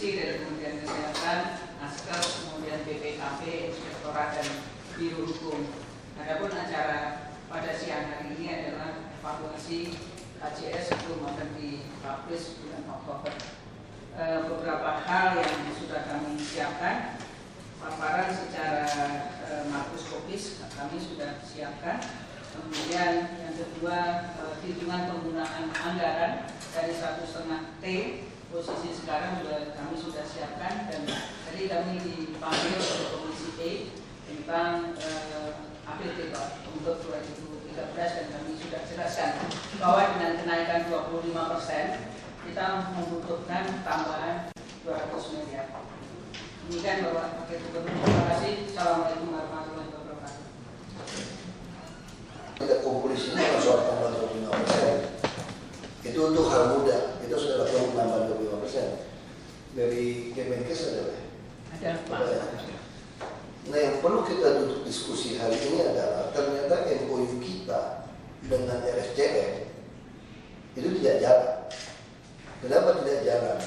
Komisi dari Kementerian Kesehatan, Askes, kemudian BPKP, Inspektorat dan Biro Hukum. Adapun acara pada siang hari ini adalah evaluasi KJS sebelum akan dipublish bulan Oktober. Beberapa hal yang sudah kami siapkan, paparan secara makroskopis kami sudah siapkan. Kemudian yang kedua, hitungan penggunaan anggaran dari 1,5 T, posisi sekarang juga kami sudah siapkan, dan tadi kami dipanggil oleh Komisi E tentang APBD untuk 2013, dan kami sudah jelaskan bahwa dengan kenaikan 25% kita membutuhkan tambahan 200 miliar. Demikian Bapak Wakil Gubernur, terima kasih. Assalamualaikum warahmatullahi wabarakatuh. Kita kumpul di sini soal tambah 25%. Itu untuk hal muda, kita sudah lakukan penambahan 25%. Dari Kemenkes ada. Nah, yang perlu kita duduk diskusi hari ini adalah ternyata MOU kita dengan RSCM itu tidak jalan. Kenapa tidak jalan?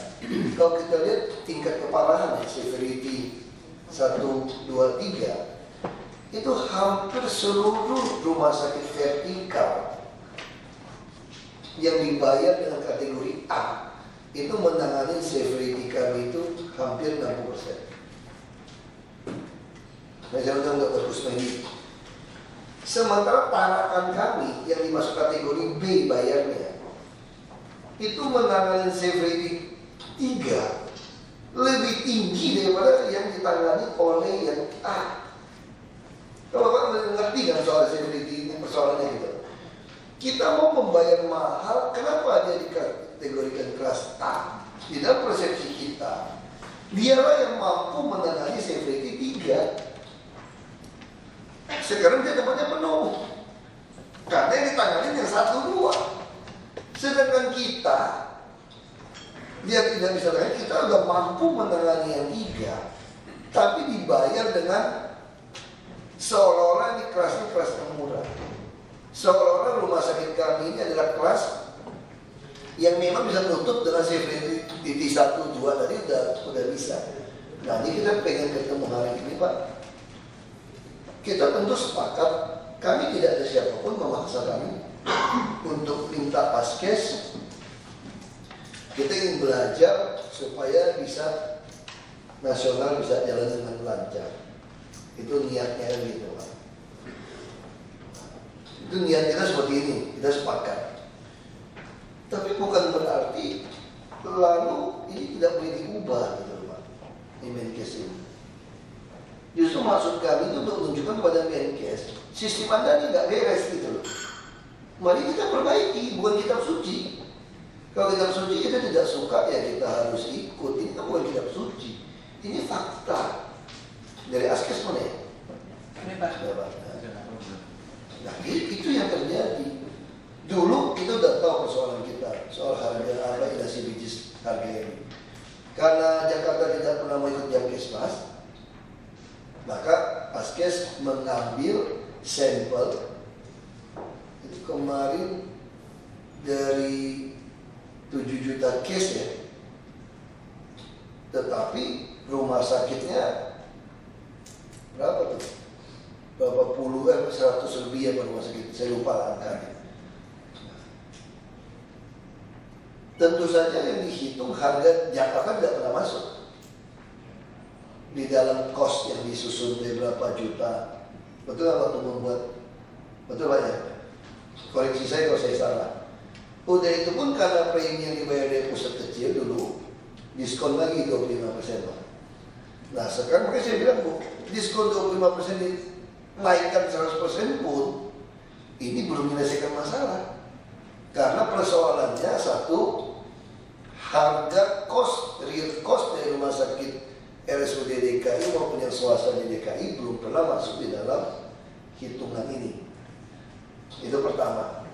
Kalau kita lihat tingkat keparahan severity 1, 2, 3 itu hampir seluruh rumah sakit vertikal yang dibayar dengan kategori A itu menangani severity kami itu hampir 60%. Misalnya untuk Kusmedi. Sementara tarakan kami yang dimasuk kategori B bayarnya itu menangani severity 3 lebih tinggi daripada yang ditangani oleh yang A. Kalau Bapak mengerti kan soal severity ini, persoalannya gitu. Kita mau membayar mahal, kenapa dia dikategorikan kelas A? Di dalam persepsi kita, dialah yang mampu menangani severity 3. Sekarang dia tempatnya penuh, karena yang ditangani yang 1, 2. Sedangkan kita, dia tidak bisa tangani, kita udah mampu menangani yang 3, tapi dibayar dengan seolah-olah ini kelasnya kelas yang murah. Seolah-olah rumah sakit kami ini adalah kelas yang memang bisa tutup dengan severity 1, 2 tadi udah bisa. Nah, ini kita pengen ketemu hari ini Pak. Kita tentu sepakat, kami tidak ada siapapun memaksa kami untuk minta paskes. Kita ingin belajar supaya bisa nasional bisa jalan dengan lancar. Itu niatnya kan gitu Pak. Itu niat kita seperti ini, kita sepakat. Tapi bukan berarti lalu ini tidak boleh diubah gitu Pak. Di Menkes ini. Justru maksud kami itu untuk menunjukkan kepada Menkes sistem Anda ini nggak beres gitu loh. Mari kita perbaiki, bukan kitab suci. Kalau kitab suci kita tidak suka ya kita harus ikut. Ini kan bukan kitab suci. Ini fakta. Dari Askes mana ya? Nah, itu yang terjadi. Dulu kita udah tahu persoalan kita soal harga apa industri bisnis harga ini. Karena Jakarta tidak pernah mau ikut Jamkesmas, maka Askes mengambil sampel itu kemarin dari 7 juta case ya. Tetapi rumah sakitnya berapa tuh? Berapa puluh 100 lebih ya rumah sakit, saya lupa angkanya. Tentu saja yang dihitung harga Jakarta tidak pernah masuk di dalam cost yang disusun dari berapa juta. Betul nggak waktu membuat? Betul Pak ya? Koreksi saya kalau saya salah. Udah itu pun karena premi yang dibayar dari pusat kecil dulu, diskon lagi 25% Pak. Nah sekarang makanya saya bilang Bu, diskon 25% dinaikkan 100% pun ini belum menyelesaikan masalah. Karena persoalannya satu, harga cost, real cost dari rumah sakit RSUD DKI maupun yang swasta di DKI belum pernah masuk di dalam hitungan ini. Itu pertama.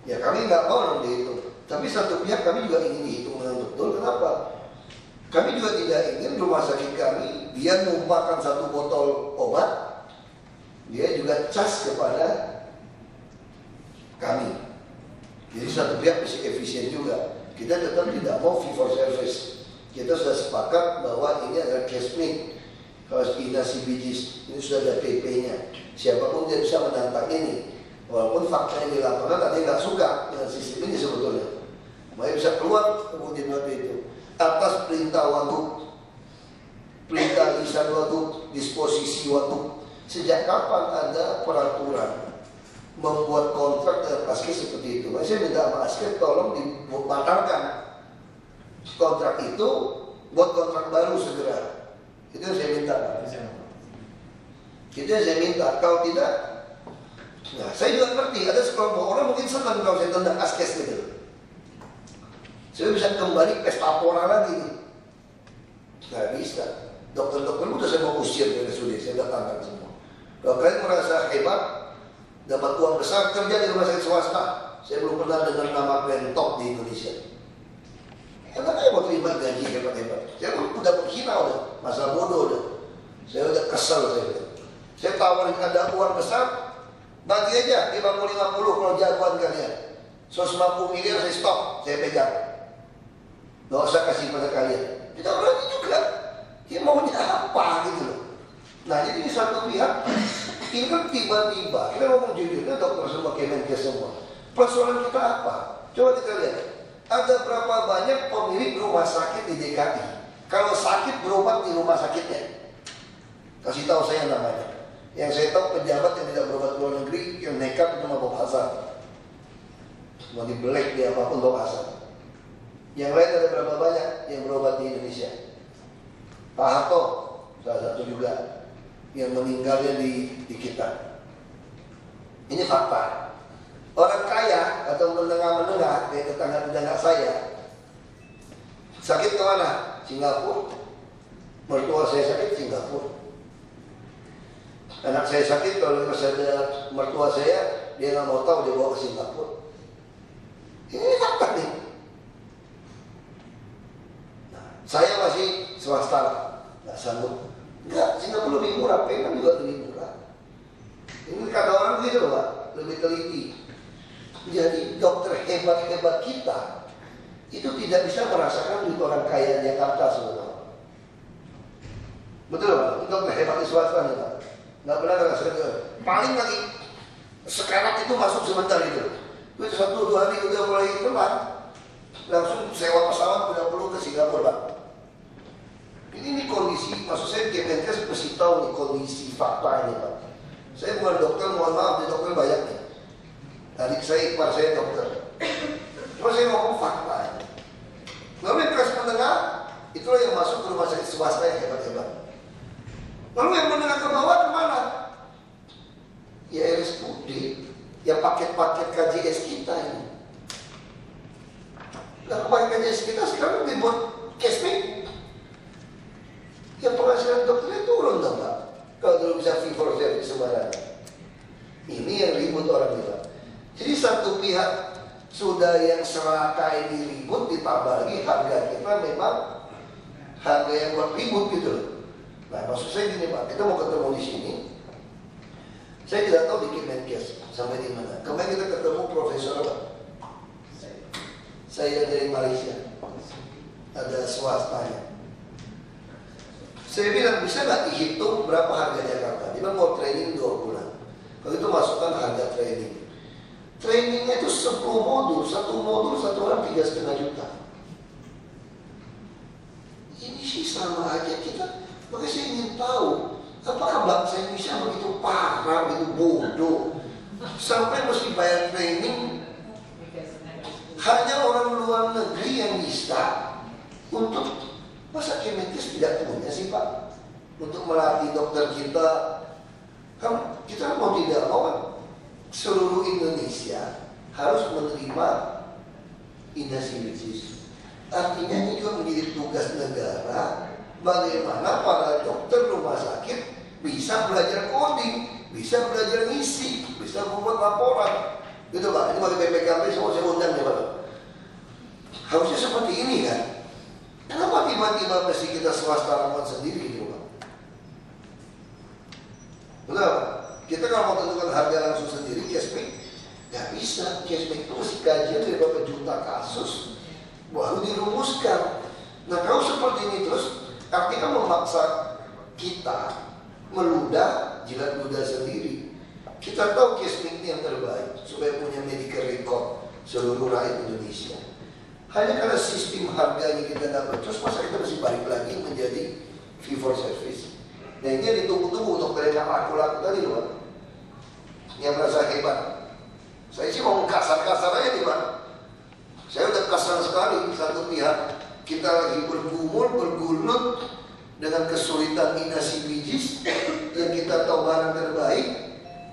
Ya kami nggak mau dong dihitung. Tapi satu pihak kami juga ingin dihitung dengan betul. Kenapa? Kami juga tidak ingin rumah sakit kami dia numpahkan 1 botol obat, dia juga cas kepada kami. Jadi satu pihak mesti efisien juga. Kita tetap tidak mau fee for service. Kita sudah sepakat bahwa ini adalah cash made. Kalau kita CBG ini sudah ada PP-nya. Siapapun dia bisa menantang ini. Walaupun faktanya di lapangan tadi nggak suka dengan sistem ini sebetulnya. Makanya bisa keluar kemudian waktu itu atas perintah Wagub, perintah lisan Wagub, disposisi Wagub. Sejak kapan ada peraturan membuat kontrak dengan Askes seperti itu? Saya minta sama Askes tolong dibatalkan kontrak itu, buat kontrak baru segera. Itu yang saya minta. Itu yang saya minta. Kalau tidak, nah saya juga ngerti ada sekelompok orang mungkin senang kalau saya tendang Askes gitu. Saya bisa kembali pesta pora lagi. Nggak bisa. Dokter-dokter udah saya mau usir dari RSUD, saya datangkan semua. Kalau kalian merasa hebat, dapat uang besar, kerja di rumah sakit swasta. Saya belum pernah dengar nama brand top di Indonesia. Enak aja mau terima gaji hebat-hebat. Saya udah menghina udah, masa bodoh udah. Saya udah kesel saya. Saya tawarin ada uang besar, bagi aja 50-50 kalau jagoan kalian. 150 miliar saya stop, saya pegang. Nggak usah kasih pada kalian. Kita berani juga. Dia maunya apa gitu loh. Nah jadi satu pihak, ini kan tiba-tiba kita ngomong jujurnya dokter semua, Kemenkes semua. Persoalan kita apa? Coba kita lihat. Ada berapa banyak pemilik rumah sakit di DKI? Kalau sakit berobat di rumah sakitnya. Kasih tahu saya namanya. Yang saya tahu pejabat yang tidak berobat di luar negeri, yang nekat cuma bawa asal. Mau dibelek dia apapun bawa asal. Yang lain ada berapa banyak yang berobat di Indonesia? Pak Harto, salah satu juga yang meninggalnya di kita. Ini fakta. Orang kaya atau menengah-menengah kayak tetangga-tetangga saya sakit kemana? Singapura. Mertua saya sakit Singapura. Anak saya sakit kalau ada mertua saya, dia nggak mau tahu, dia bawa ke Singapura. Ini fakta nih. Nah, saya masih swasta, nggak sanggup. Enggak, Singapura lebih murah, Penang juga lebih murah. Ini kata orang gitu loh Pak, lebih teliti. Jadi dokter hebat-hebat kita itu tidak bisa merasakan duit orang kaya Jakarta sebenarnya. Betul Pak? Dokter hebat di swasta nih Pak. Nggak pernah ngerasakan. Paling lagi sekarang itu masuk sebentar itu. Itu 1-2 hari udah mulai terbang, langsung sewa pesawat udah perlu ke Singapura Pak. Ini kondisi, maksud saya Kemenkes mesti tahu nih kondisi fakta ini Pak. Saya bukan dokter, mohon maaf, di dokter banyak nih. Adik saya, ipar saya dokter. Cuma saya ngomong fakta. Lalu yang kelas menengah, itulah yang masuk ke rumah sakit swasta yang hebat-hebat. Lalu yang menengah ke bawah kemana? Ya RSUD, ya paket-paket KJS kita ini. Nah paket KJS kita sekarang dibuat cashback. Ya penghasilan dokternya turun dong Pak. Kalau dulu bisa fee for service sembarangan. Ini yang ribut orang kita. Jadi satu pihak sudah yang seraka ini ribut, ditambah lagi harga kita memang harga yang buat ribut gitu loh. Nah maksud saya gini Pak, kita mau ketemu di sini. Saya tidak tahu di Kemenkes sampai di mana. Kemarin kita ketemu profesor Pak. Saya dari Malaysia. Ada swastanya. Saya bilang bisa nggak dihitung berapa harga Jakarta? Dia bilang mau training 2 bulan. Kalau itu masukkan harga training. Trainingnya itu 10 modul, satu modul satu orang 3,5 juta. Ini sih sama aja kita. Makanya saya ingin tahu, apakah bangsa Indonesia begitu parah, begitu bodoh, sampai mesti bayar training hanya orang luar negeri yang bisa untuk. Masa Kemenkes tidak punya sih Pak untuk melatih dokter kita? Kan kita mau tidak mau seluruh Indonesia harus menerima industri. Artinya ini juga menjadi tugas negara bagaimana para dokter rumah sakit bisa belajar coding, bisa belajar ngisi, bisa membuat laporan. Gitu Pak, ini bagi BPKP semua saya undang ya Pak. Harusnya seperti ini kan. Kenapa tiba-tiba mesti kita swasta ramuan sendiri gitu Pak? Betul, kita kalau mau tentukan harga langsung sendiri cashback, nggak bisa. Cashback itu mesti kajian dari berapa juta kasus baru dirumuskan. Nah kalau seperti ini terus, artinya memaksa kita meludah jilat ludah sendiri. Kita tahu Kesmik ini yang terbaik supaya punya medical record seluruh rakyat Indonesia. Hanya karena sistem harganya kita dapat, terus masa kita masih balik lagi menjadi fee for service. Nah ini yang ditunggu-tunggu dokter yang laku-laku tadi loh, yang merasa hebat. Saya sih mau kasar-kasar aja nih Pak. Saya udah kasar sekali. Satu pihak kita lagi bergumul, bergulut dengan kesulitan inasi bijis yang kita tahu barang terbaik,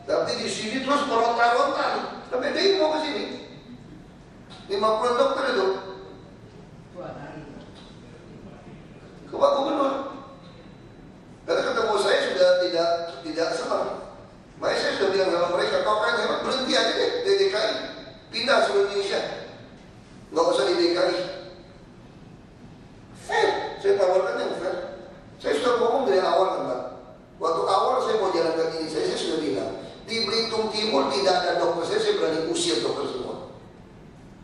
tapi di sini terus meronta-ronta. Sampai dia mau ke sini 50 dokter itu ke Pak Gubernur. Karena ketemu saya sudah tidak senang. Makanya saya sudah bilang sama mereka, kau kan hebat, berhenti aja deh di DKI, pindah seluruh Indonesia, nggak usah di DKI. Fair, saya tawarkan yang fair. Saya sudah ngomong dari awal kan Pak. Waktu awal saya mau jalankan ini, saya sudah bilang di Belitung Timur tidak ada dokter. Saya berani usir dokter semua.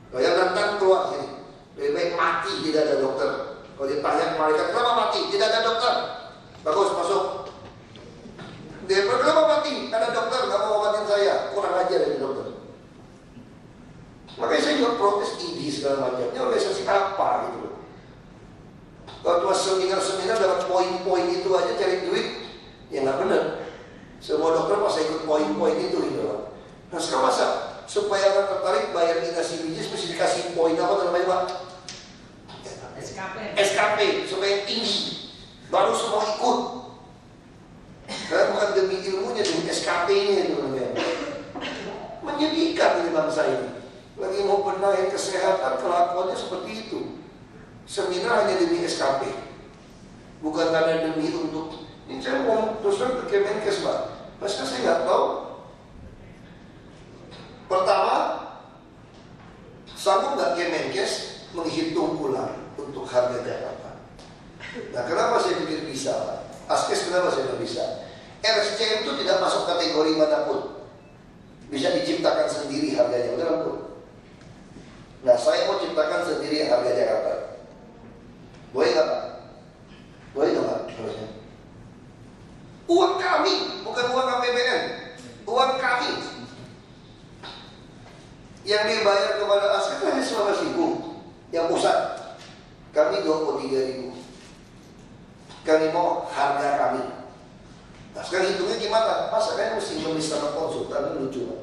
Kalau yang nantang keluar sini, lebih baik mati, tidak ada dokter. Kalau ditanya malaikat, kenapa mati? Tidak ada dokter. Bagus, masuk. Dia kenapa mati? Ada dokter, nggak mau obatin saya. Kurang ajar dari dokter. Makanya saya juga protes ID segala macam. Ini organisasi apa gitu loh. Kalau cuma seminar-seminar dapat poin-poin itu aja cari duit, ya nggak benar. Semua dokter masa ikut poin-poin itu gitu loh. Nah sekarang masa supaya orang tertarik bayar inasi bijis mesti dikasih poin apa namanya Pak? SKP supaya tinggi, baru semua ikut. Karena bukan demi ilmunya, demi SKP-nya itu namanya. Menyedihkan ini bangsa ini. Lagi mau benahin kesehatan, kelakuannya seperti itu. Seminar hanya demi SKP, bukan karena demi untuk. Ini saya mau terus ke Kemenkes Pak. Pasnya saya nggak tahu. Pertama, sanggup nggak Kemenkes menghitung ulang untuk harga Jakarta? Nah, kenapa saya pikir bisa Pak? Askes kenapa saya nggak bisa? RSCM itu tidak masuk kategori manapun, bisa diciptakan sendiri harganya, benar Bu? Nah, saya mau ciptakan sendiri harga Jakarta. Boleh nggak Pak? Boleh nggak Pak? Harusnya. Uang kami, bukan uang APBN. Uang kami yang dibayar kepada Askes hanya 19.000. Yang pusat kami 23.000. Kami mau harga kami. Nah sekarang hitungnya gimana? Masa kalian mesti membeli sama konsultan, lucu Pak.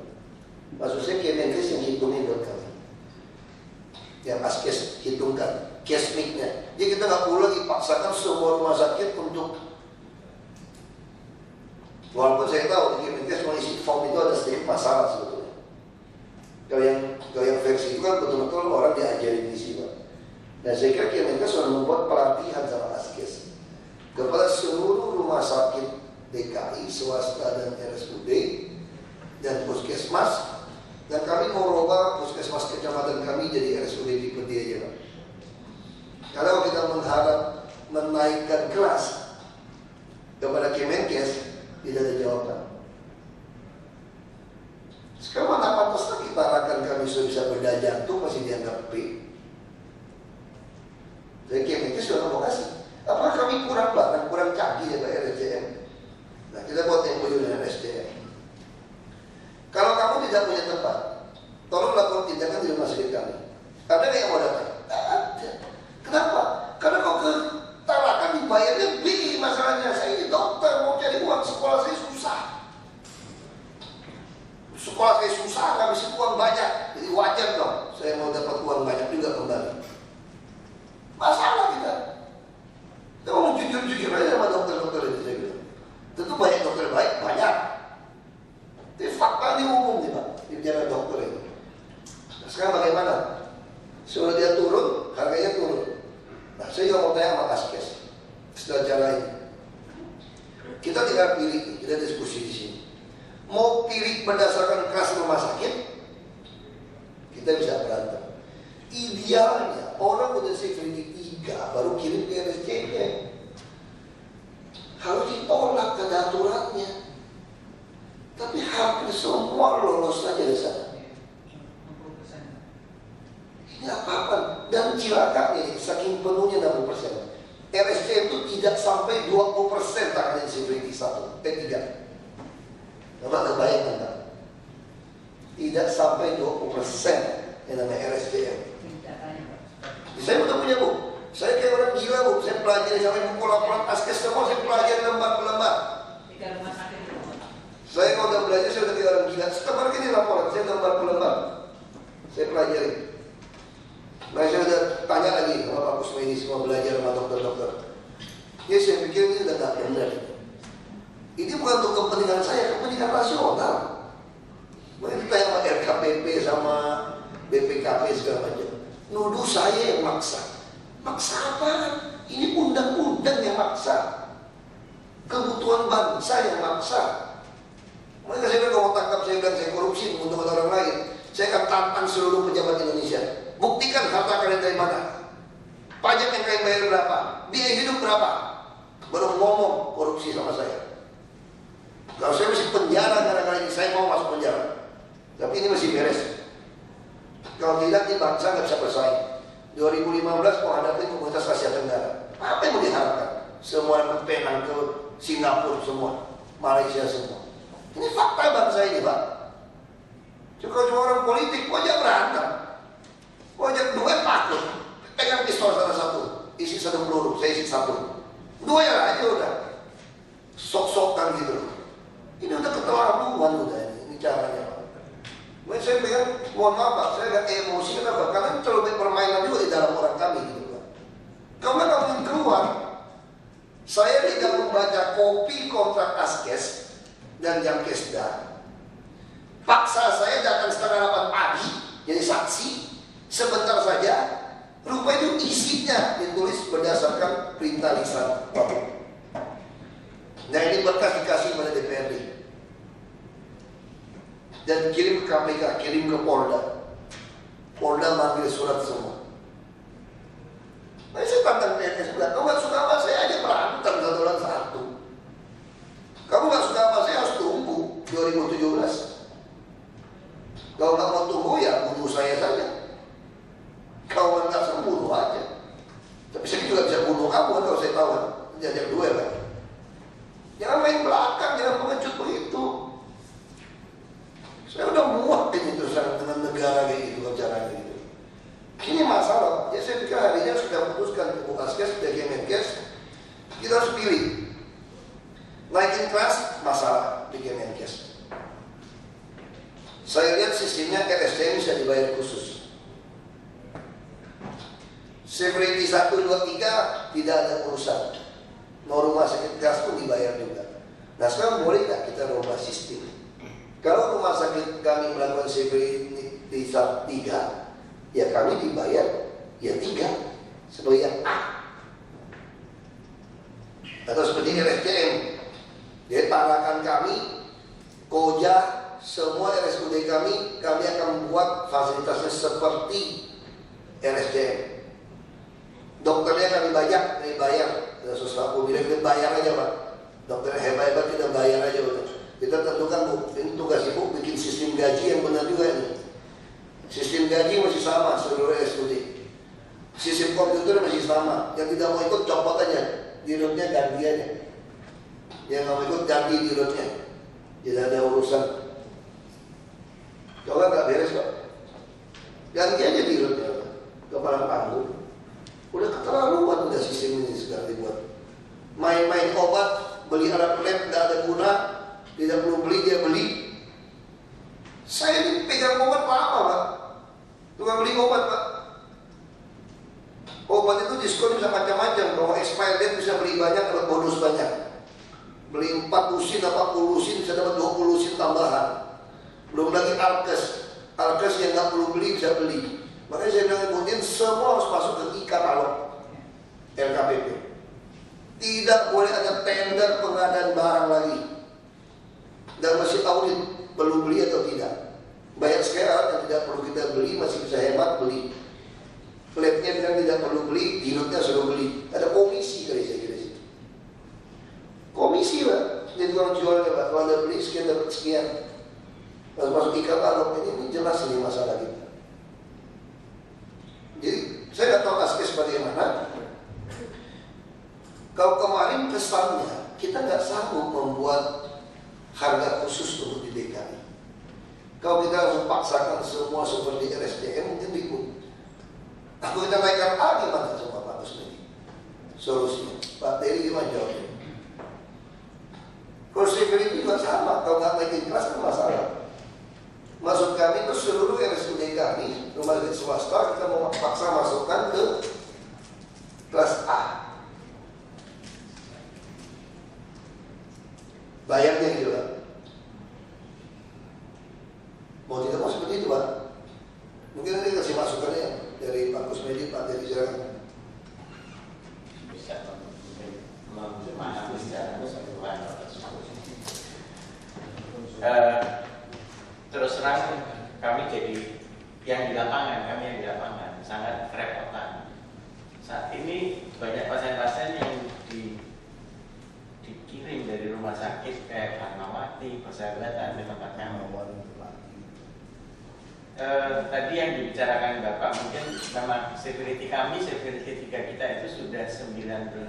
Maksud saya Kemenkes yang hitungin buat kami, yang Askes hitungkan Kesmiknya. Jadi kita nggak perlu lagi paksakan semua rumah sakit untuk. Walaupun saya tahu di Kemenkes mengisi form itu ada sedikit masalah sebetulnya. Kalau yang versi itu kan betul-betul orang diajarin isi Pak. Nah saya kira Kemenkes sudah membuat pelatihan sama Askes kepada seluruh rumah sakit DKI, swasta dan RSUD dan puskesmas. Dan kami mau rubah puskesmas kecamatan kami jadi RSUD tipe D aja Pak. Kalau kita mengharap menaikkan kelas kepada Kemenkes, tidak ada jawaban. Sekarang mana pantasnya kita harapkan kami sudah bisa bedah jantung masih dianggap P. Jadi Kemenkes sudah mau kasih. Apakah kami kurang barang, kurang canggih ya Pak RSCM? Nah kita buat MOU dengan SDM. Kalau kamu tidak punya tempat, tolong lakukan tindakan di rumah sakit kami. Ada nggak yang mau datang? Ada. Kenapa? Karena kau ke Tarakan dibayarnya B masalahnya. Saya ini dokter, mau cari uang, sekolah saya susah. Sekolah saya susah, ngabisin uang banyak. Jadi wajar dong, saya mau dapat uang banyak juga kembali. Masalah kita. Kita mau jujur-jujur aja sama dokter-dokter itu saya bilang. Tentu banyak dokter baik, banyak. Tapi fakta ini umum nih Pak, di bicara dokter itu. Nah, sekarang bagaimana? Suruh dia turun, harganya turun. Nah, saya juga mau tanya sama Askes setelah cara ini. Kita tidak pilih, kita diskusi di sini. Mau pilih berdasarkan kelas rumah sakit, kita bisa berantem. Idealnya orang udah severity 3 baru kirim ke RSCM. Harus ditolak ke aturannya. Tapi hampir semua lolos saja di sana. Ini apa-apa. Dan Dan cilakanya, saking penuhnya 60%, RSCM itu tidak sampai 20% tanganan severity 3. Coba kebayangkan kan? Tidak sampai 20% yang namanya RSCM. Saya udah punya bu, saya kayak orang gila bu, saya pelajari sampai buku laporan askes semua, saya pelajari lembar per lembar. Saya kalau udah belajar, saya udah kayak orang gila. Setiap hari ini laporan, saya lembar per lembar, saya pelajari. Nah saya udah tanya lagi sama Pak Kusmedi, semua belajar sama dokter-dokter. Ya saya pikir ini udah gak benar. Ini bukan untuk kepentingan saya, kepentingan rasional. Mungkin tanya sama RKPP sama BPKP segala macam. Nuduh saya yang maksa. Maksa apa? Ini undang-undang yang maksa. Kebutuhan bangsa yang maksa. Mereka saya bilang kalau tangkap saya bilang saya korupsi menguntungkan orang lain. Saya akan tantang seluruh pejabat Indonesia. Buktikan harta kalian dari mana. Pajak yang kalian bayar berapa? Biaya hidup berapa? Baru ngomong korupsi sama saya. Kalau saya masih penjara gara-gara ini, saya mau masuk penjara. Tapi ini masih beres. Kalau tidak, ini bangsa nggak bisa bersaing. 2015 menghadapi komunitas Asia Tenggara. Apa yang mau diharapkan? Semua yang ke Penang, ke Singapura semua, Malaysia semua. Ini fakta bangsa ini, Pak. Cuma orang politik, wajah berantem. Wajah dua takut. Pegang pistol salah satu, isi 1 peluru, saya isi 1. Dua ya aja udah. Sok-sokan gitu. Ini udah keterlaluan udah ini caranya, Pak. Mungkin saya pengen, mohon maaf Pak, saya agak emosi kenapa? Karena terlalu banyak permainan juga di dalam orang kami gitu Pak. Karena kalau ingin keluar, saya tidak membaca kopi kontrak askes dan Jamkesda. Paksa saya datang setengah 8 pagi jadi saksi, sebentar saja. Rupanya itu isinya ditulis berdasarkan perintah lisan Bapak. Nah ini berkas dikasih pada DPRD dan kirim ke KPK, kirim ke Polda. Polda manggil surat semua. Nah saya tantang PNS bilang, kamu gak suka apa saya aja berantem 1 bulan 1. Kamu gak suka apa saya harus tunggu 2017. Kalau gak mau tunggu ya bunuh saya saja. Kalau nggak saya bunuh aja. Tapi saya juga bisa bunuh kamu kalau saya tahu. Jajak duel kan. Jangan main belakang, jangan pengecut begitu. Saya udah muak ini terus dengan negara kayak gitu, caranya gitu. Ini masalah. Ya saya pikir hari ini sudah putuskan Bu Askes, Kemenkes, kita harus pilih. Naikin kelas masalah di Kemenkes. Saya lihat sistemnya RSCM bisa dibayar khusus. Severity 1, 2, 3 tidak ada urusan. Mau rumah sakit kelas pun dibayar juga. Nah sekarang boleh nggak kita rubah sistem? Kalau rumah sakit kami melakukan severity 3, ya kami dibayar ya 3 sebagai yang A. Atau seperti RSCM, jadi tarakan kami, Koja, semua RSUD kami akan membuat fasilitasnya seperti RSCM. Dokternya kami bayar, sesuatu bila kita bayar aja Pak. Dokternya hebat-hebat kita bayar aja udah. Kita tentukan Bu, ini tugas Ibu bikin sistem gaji yang benar juga ini. Sistem gaji masih sama seluruh RSUD. Sistem komputer masih sama. Yang tidak mau ikut copot aja, dirutnya ganti aja. Yang nggak mau ikut ganti dirutnya. Tidak ada urusan. Kalau nggak beres Pak, ganti aja dirutnya, kepala panggung. Udah keterlaluan udah sistem ini sekarang dibuat. Main-main obat, beli alat lab tidak ada guna, tidak perlu beli dia beli. Saya ini pegang obat apa Pak? Tukang beli obat Pak. Obat itu diskon bisa macam-macam. Kalau expired date bisa beli banyak, dapat bonus banyak. Beli 4 lusin apa 10 lusin bisa dapat 20 lusin tambahan. Belum lagi Alkes yang nggak perlu beli bisa beli. Makanya saya bilang kemudian semua harus masuk ke e-katalog LKPP. Tidak boleh ada tender pengadaan barang lagi. Dan masih audit perlu beli atau tidak. Banyak sekali alat yang tidak perlu kita beli masih bisa hemat beli. Labnya bilang tidak perlu beli, dirutnya suruh beli. Ada komisi kali saya kira situ. Komisi Pak, jadi tukang jualnya Pak. Kalau Anda beli sekian dapat sekian. Harus masuk e-katalog ini jelas ini masalah kita. Jadi saya Saya nggak tahu Askes bagaimana. Kalau kemarin kesannya kita nggak sanggup membuat harga khusus untuk di DKI. Kalau kita harus paksakan semua seperti RSCM mungkin ribut. Aku kita naikkan A gimana coba Pak Kusmedi? Solusinya. Pak Teri gimana jawabnya? Cross-security juga sama, kalau nggak naikin kelas kan masalah. Maksud kami itu seluruh RSUD kami, rumah sakit swasta kita mau paksa masukkan ke kelas A. Bayarnya gitu Pak. Mau tidak mau seperti itu Pak. Mungkin nanti kasih masukannya dari Pak Kusmedi, Pak Teri silakan. Bisa memahami secara keseluruhan. Terus terang kami jadi yang di lapangan sangat kerepotan. Saat ini banyak pasien-pasien yang dikirim dari rumah sakit kayak Fatmawati, Persahabatan, di tempat kami. Tadi yang dibicarakan Bapak mungkin memang severity kami, severity 3 kita itu sudah 19,08%.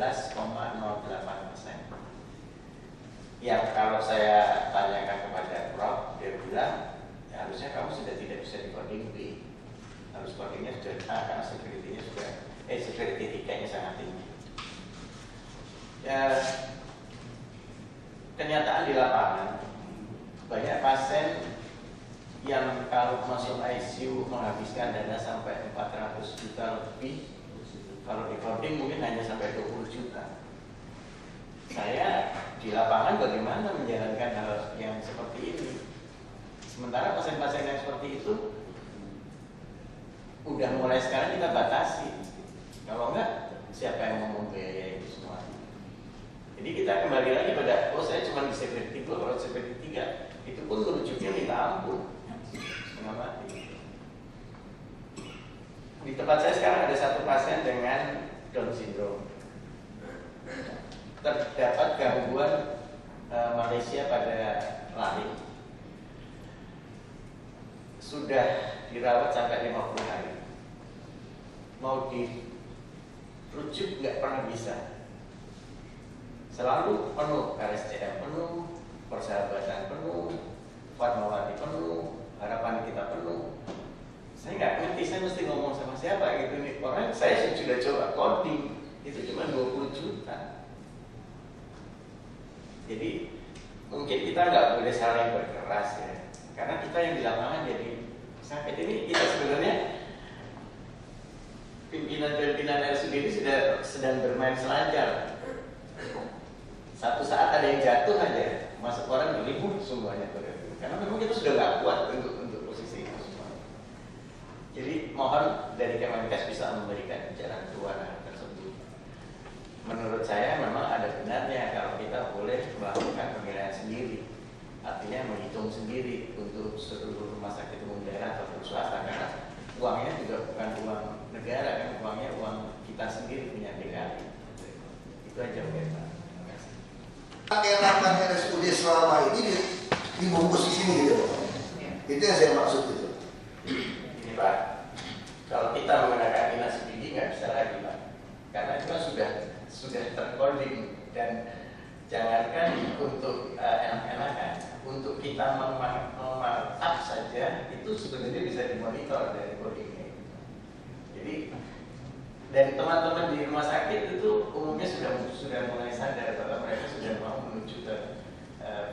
Yang kalau saya tanyakan kepada Prof, dia bilang ya, harusnya kamu sudah tidak bisa di coding B, harus codingnya sudah A karena severity-nya sudah severity 3-nya sangat tinggi. Ya, kenyataan di lapangan banyak pasien yang kalau masuk ICU menghabiskan dana sampai 400 juta lebih, kalau di coding mungkin hanya sampai 20 juta. Saya di lapangan bagaimana menjalankan hal yang seperti ini? Sementara pasien-pasien yang seperti itu udah mulai sekarang kita batasi. Kalau enggak, siapa yang mau membiayai itu semua? Jadi kita kembali lagi pada, saya cuma di severity 2, kalau severity 3 itu pun merujuknya minta ampun. Setengah mati. Di tempat saya sekarang ada satu pasien dengan Down syndrome. Terdapat gangguan Malaysia pada rahim. Sudah dirawat sampai 50 hari. Mau dirujuk nggak pernah bisa. Selalu penuh, RSCM penuh, Persahabatan penuh, Fatmawati penuh, Harapan Kita penuh. Saya nggak ngerti, saya mesti ngomong sama siapa gitu nih. Orang saya sudah coba coding, itu cuma 20 juta. Jadi mungkin kita nggak boleh saling berkeras ya, karena kita yang di lapangan jadi sakit ini. Kita sebenarnya pimpinan RSUD ini sedang bermain selancar. Satu saat ada yang jatuh aja, masuk orang ribut semuanya, karena memang kita sudah nggak kuat untuk posisi itu semua. Jadi mohon dari Kemenkes bisa memberikan jalan keluar tersebut. Menurut saya memang ada benarnya kalau kita boleh melakukan penilaian sendiri, artinya menghitung sendiri untuk seluruh rumah sakit umum daerah atau swasta, karena uangnya juga bukan uang negara, kan uangnya uang kita sendiri punya DKI. Itu aja Pak. Enakan RSUD selama ini dibungkus di sini gitu. Itu yang saya maksud itu. Ini Pak, kalau kita menggunakan dinas bidik nggak bisa lagi Pak, karena itu kan sudah tercoding. Dan jangankan untuk enak-enakan, untuk kita memarkup saja itu sebenarnya bisa dimonitor dari codingnya. Jadi dari teman-teman di rumah sakit itu umumnya sudah mulai sadar bahwa mereka sudah mau menuju ke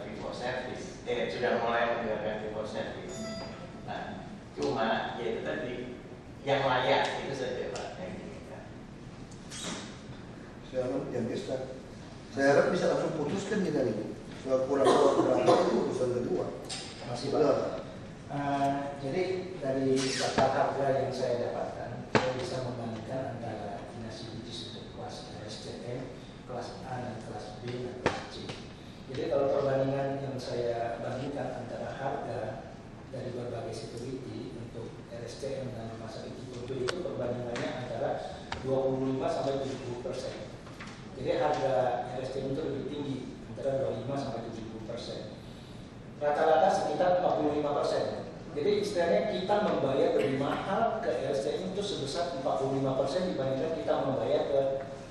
Vivo service, sudah mulai menggunakan Vivo service. Nah, cuma ya itu tadi yang layak itu saja Pak yang diinginkan. Saya harap bisa langsung putuskan kita ini. Kalau kurang berapa itu urusan kedua. Masih Pak. Jadi dari data harga yang saya dapatkan, saya bisa membandingkan antara dinas bidis untuk kelas RSCM, kelas A dan kelas B dan kelas C. Jadi kalau perbandingan yang saya bandingkan antara harga dari berbagai security untuk RSCM dan rumah sakit tipe B itu perbandingannya antara 25 sampai 70%. Jadi harga RSCM itu lebih tinggi, antara 25 sampai 70%. Rata-rata sekitar 45%. Jadi istilahnya kita membayar lebih mahal ke RSCM itu sebesar 45% dibandingkan kita membayar ke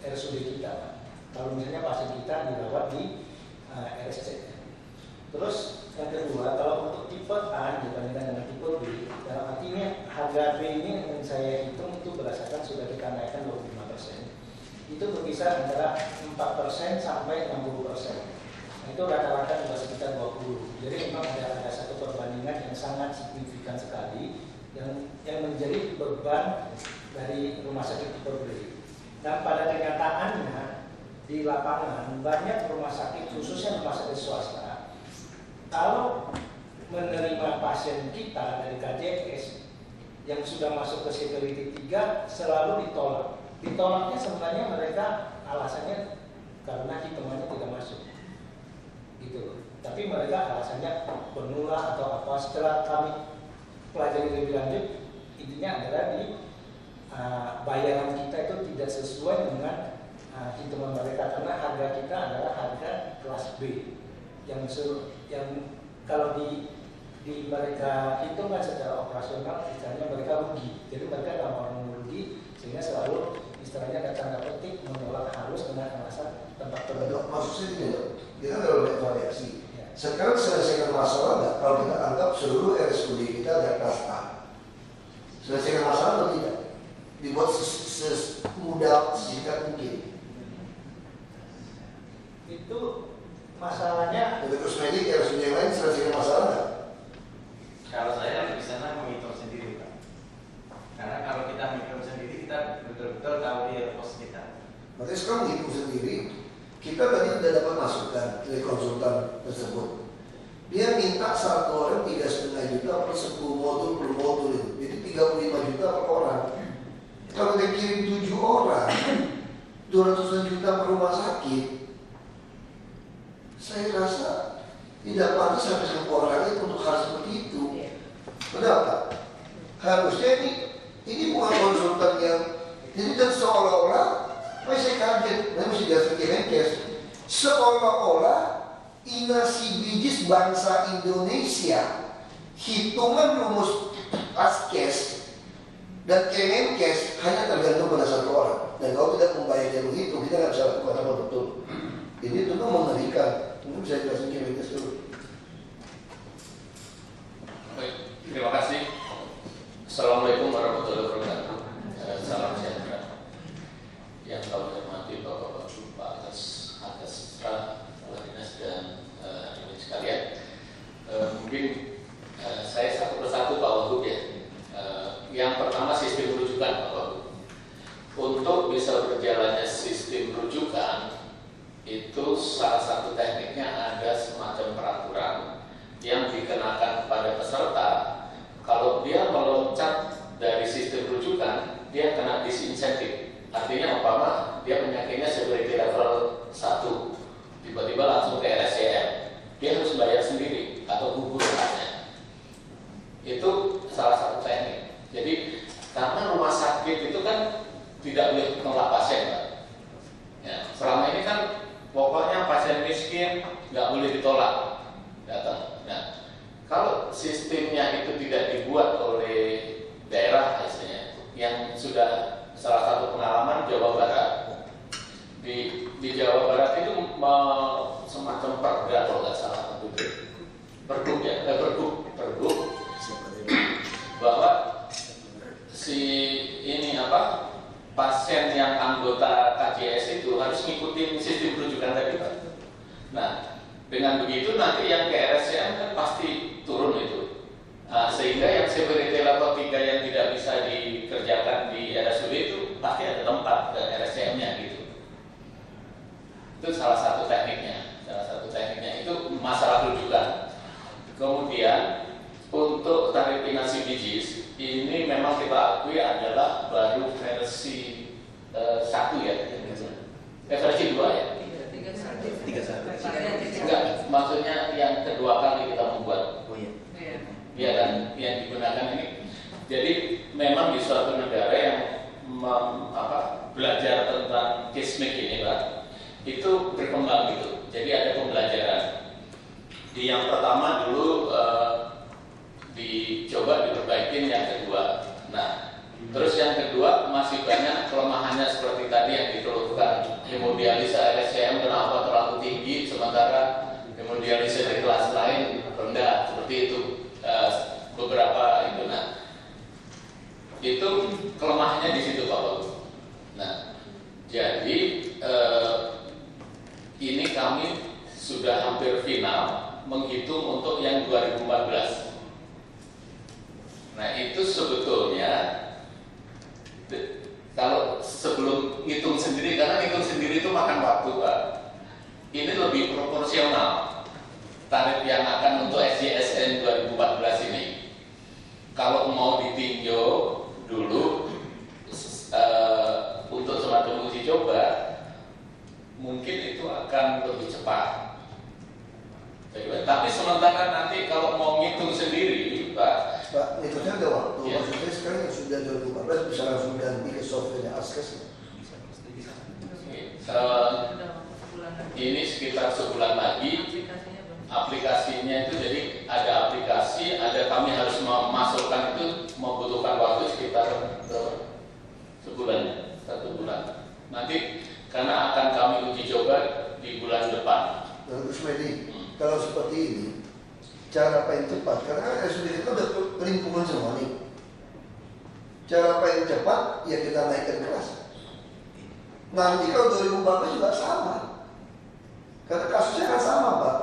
RSUD kita, Pak. Kalau misalnya pasien kita dirawat di RSCM. Terus yang kedua, kalau untuk tipe A dibandingkan dengan tipe B, dalam artinya harga B ini yang saya hitung itu berdasarkan sudah kita naikkan 25%. Itu berkisar antara 4% sampai 60%. Nah, itu rata-rata juga sekitar 20. Jadi memang ada satu perbandingan yang sangat signifikan sekali yang menjadi beban dari rumah sakit tipe B. Dan pada kenyataannya di lapangan banyak rumah sakit, khususnya rumah sakit swasta, kalau menerima pasien kita dari KJS yang sudah masuk ke severity 3 selalu ditolak. Ditolaknya sebenarnya mereka alasannya karena hitungannya tidak masuk, gitu. Tapi mereka alasannya penuh lah atau apa. Setelah kami pelajari lebih lanjut, intinya adalah di bayaran kita itu tidak sesuai dengan hitungan mereka, karena harga kita adalah harga kelas B yang kalau di mereka hitungkan secara operasional, istilahnya mereka rugi. Jadi mereka nggak mau merugi, sehingga selalu istilahnya tanda petik menolak halus dengan alasan tempat tertentu. Maksudnya gini dok, kita ada banyak variasi. Sekarang selesaikan masalah nggak kalau kita anggap seluruh RSUD kita ada kelas A? Selesaikan masalah atau tidak? Dibuat semudah singkat mungkin. Itu masalahnya. Jadi kosmetik RSUD yang lain selesaikan masalah nggak? Kalau saya di sana menghitung sendiri, Pak. Karena kalau kita menghitung sendiri, kita betul-betul tahu real cost kita. Makanya sekarang menghitung sendiri, kita tadi sudah dapat masukan dari konsultan tersebut. Dia minta satu orang 3,5 juta per 10 modul per modul itu. Jadi 35 juta per orang. Kalau kita kirim 7 orang, 200 juta per rumah sakit, saya rasa tidak pantas sampai 10 orang itu untuk hal seperti itu. Benar tak? Harusnya ini bukan konsultan yang jadi dan seolah-olah, saya kaget, saya mesti jelasin ke Menkes, seolah-olah inasibijis bangsa Indonesia, hitungan rumus Askes dan Kemenkes hanya tergantung pada satu orang. Dan kalau tidak membayarnya begitu, kita nggak bisa lakukan apa betul. Ini tentu mengerikan. Mungkin bisa jelasin Kemenkes dulu. Baik, terima kasih. Assalamualaikum warahmatullahi wabarakatuh. Salam sejahtera. Yang kami hormati Bapak-Bapak atas kepala dinas dan ini sekalian. Mungkin saya satu persatu Pak Wagub ya. Yang pertama sistem rujukan Pak Wagub. Untuk bisa berjalannya sistem rujukan itu salah satu tekniknya ada semacam peraturan yang dikenakan kepada peserta. Kalau dia meloncat dari sistem rujukan, dia kena disinsentif. Artinya umpama dia penyakitnya severity level 1, tiba-tiba langsung ke RSCM, dia harus bayar sendiri atau gugur haknya. Itu salah satu teknik. Jadi karena rumah sakit itu kan tidak boleh menolak pasien, Pak. Ya, selama ini kan pokoknya pasien miskin nggak boleh ditolak datang. Nah, kalau sistemnya itu tidak dibuat oleh daerah misalnya, yang sudah salah satu pengalaman Jawa Barat, di Jawa Barat itu semacam perda kalau nggak salah pergub ya, pergub bahwa si ini apa pasien yang anggota KJS itu harus ngikutin sistem rujukan tadi, Pak. Nah, dengan begitu nanti yang ke RSCM kan pasti turun itu. Sehingga yang severity level 3 yang tidak bisa dikerjakan di RSUD itu pasti ada tempat ke RSCM-nya gitu. Itu salah satu tekniknya. Itu masalah rujukan. Kemudian untuk tarif inasi bijis ini memang kita akui adalah baru versi 1 ya, versi 2 ya. 3. Enggak, maksudnya yang kedua kali kita membuat. Oh iya. Ya, dan yang digunakan ini. Jadi memang di suatu negara yang belajar tentang kismik ini, Pak, itu berkembang gitu. Jadi ada pembelajaran. Di yang pertama dulu dicoba diperbaikin yang kedua. Nah, terus yang kedua masih banyak kelemahannya seperti tadi yang dikeluhkan. Hemodialisa RSCM kenapa terlalu tinggi sementara hemodialisa di kelas lain rendah, seperti itu. Beberapa itu, nah itu kelemahannya di situ Pak Bagus. Nah, jadi ini kami sudah hampir final menghitung untuk yang 2014. Nah itu sebetulnya kalau sebelum ngitung sendiri, karena ngitung sendiri itu makan waktu Pak, ini lebih proporsional tarif yang akan untuk SJSN 2014 ini. Kalau mau ditinjau dulu untuk semacam uji coba, mungkin itu akan lebih cepat. Tapi sementara nanti kalau mau ngitung sendiri, Pak, ngitungnya ada waktu. Ya. Maksudnya sekarang yang sudah 2014 bisa langsung ganti ke softwarenya Askes. ini sekitar sebulan lagi. Aplikasinya itu jadi ada aplikasi, ada kami harus memasukkan itu membutuhkan waktu sekitar sebulan, 1 bulan. Nanti karena akan kami uji coba di bulan depan. Bagus Medi, kalau seperti ini cara paling cepat, karena SUD kita udah pelimpungan semua nih. Cara paling cepat ya kita naikkan kelas. Nanti kalau 2014 juga sama, karena kasusnya kan sama Pak.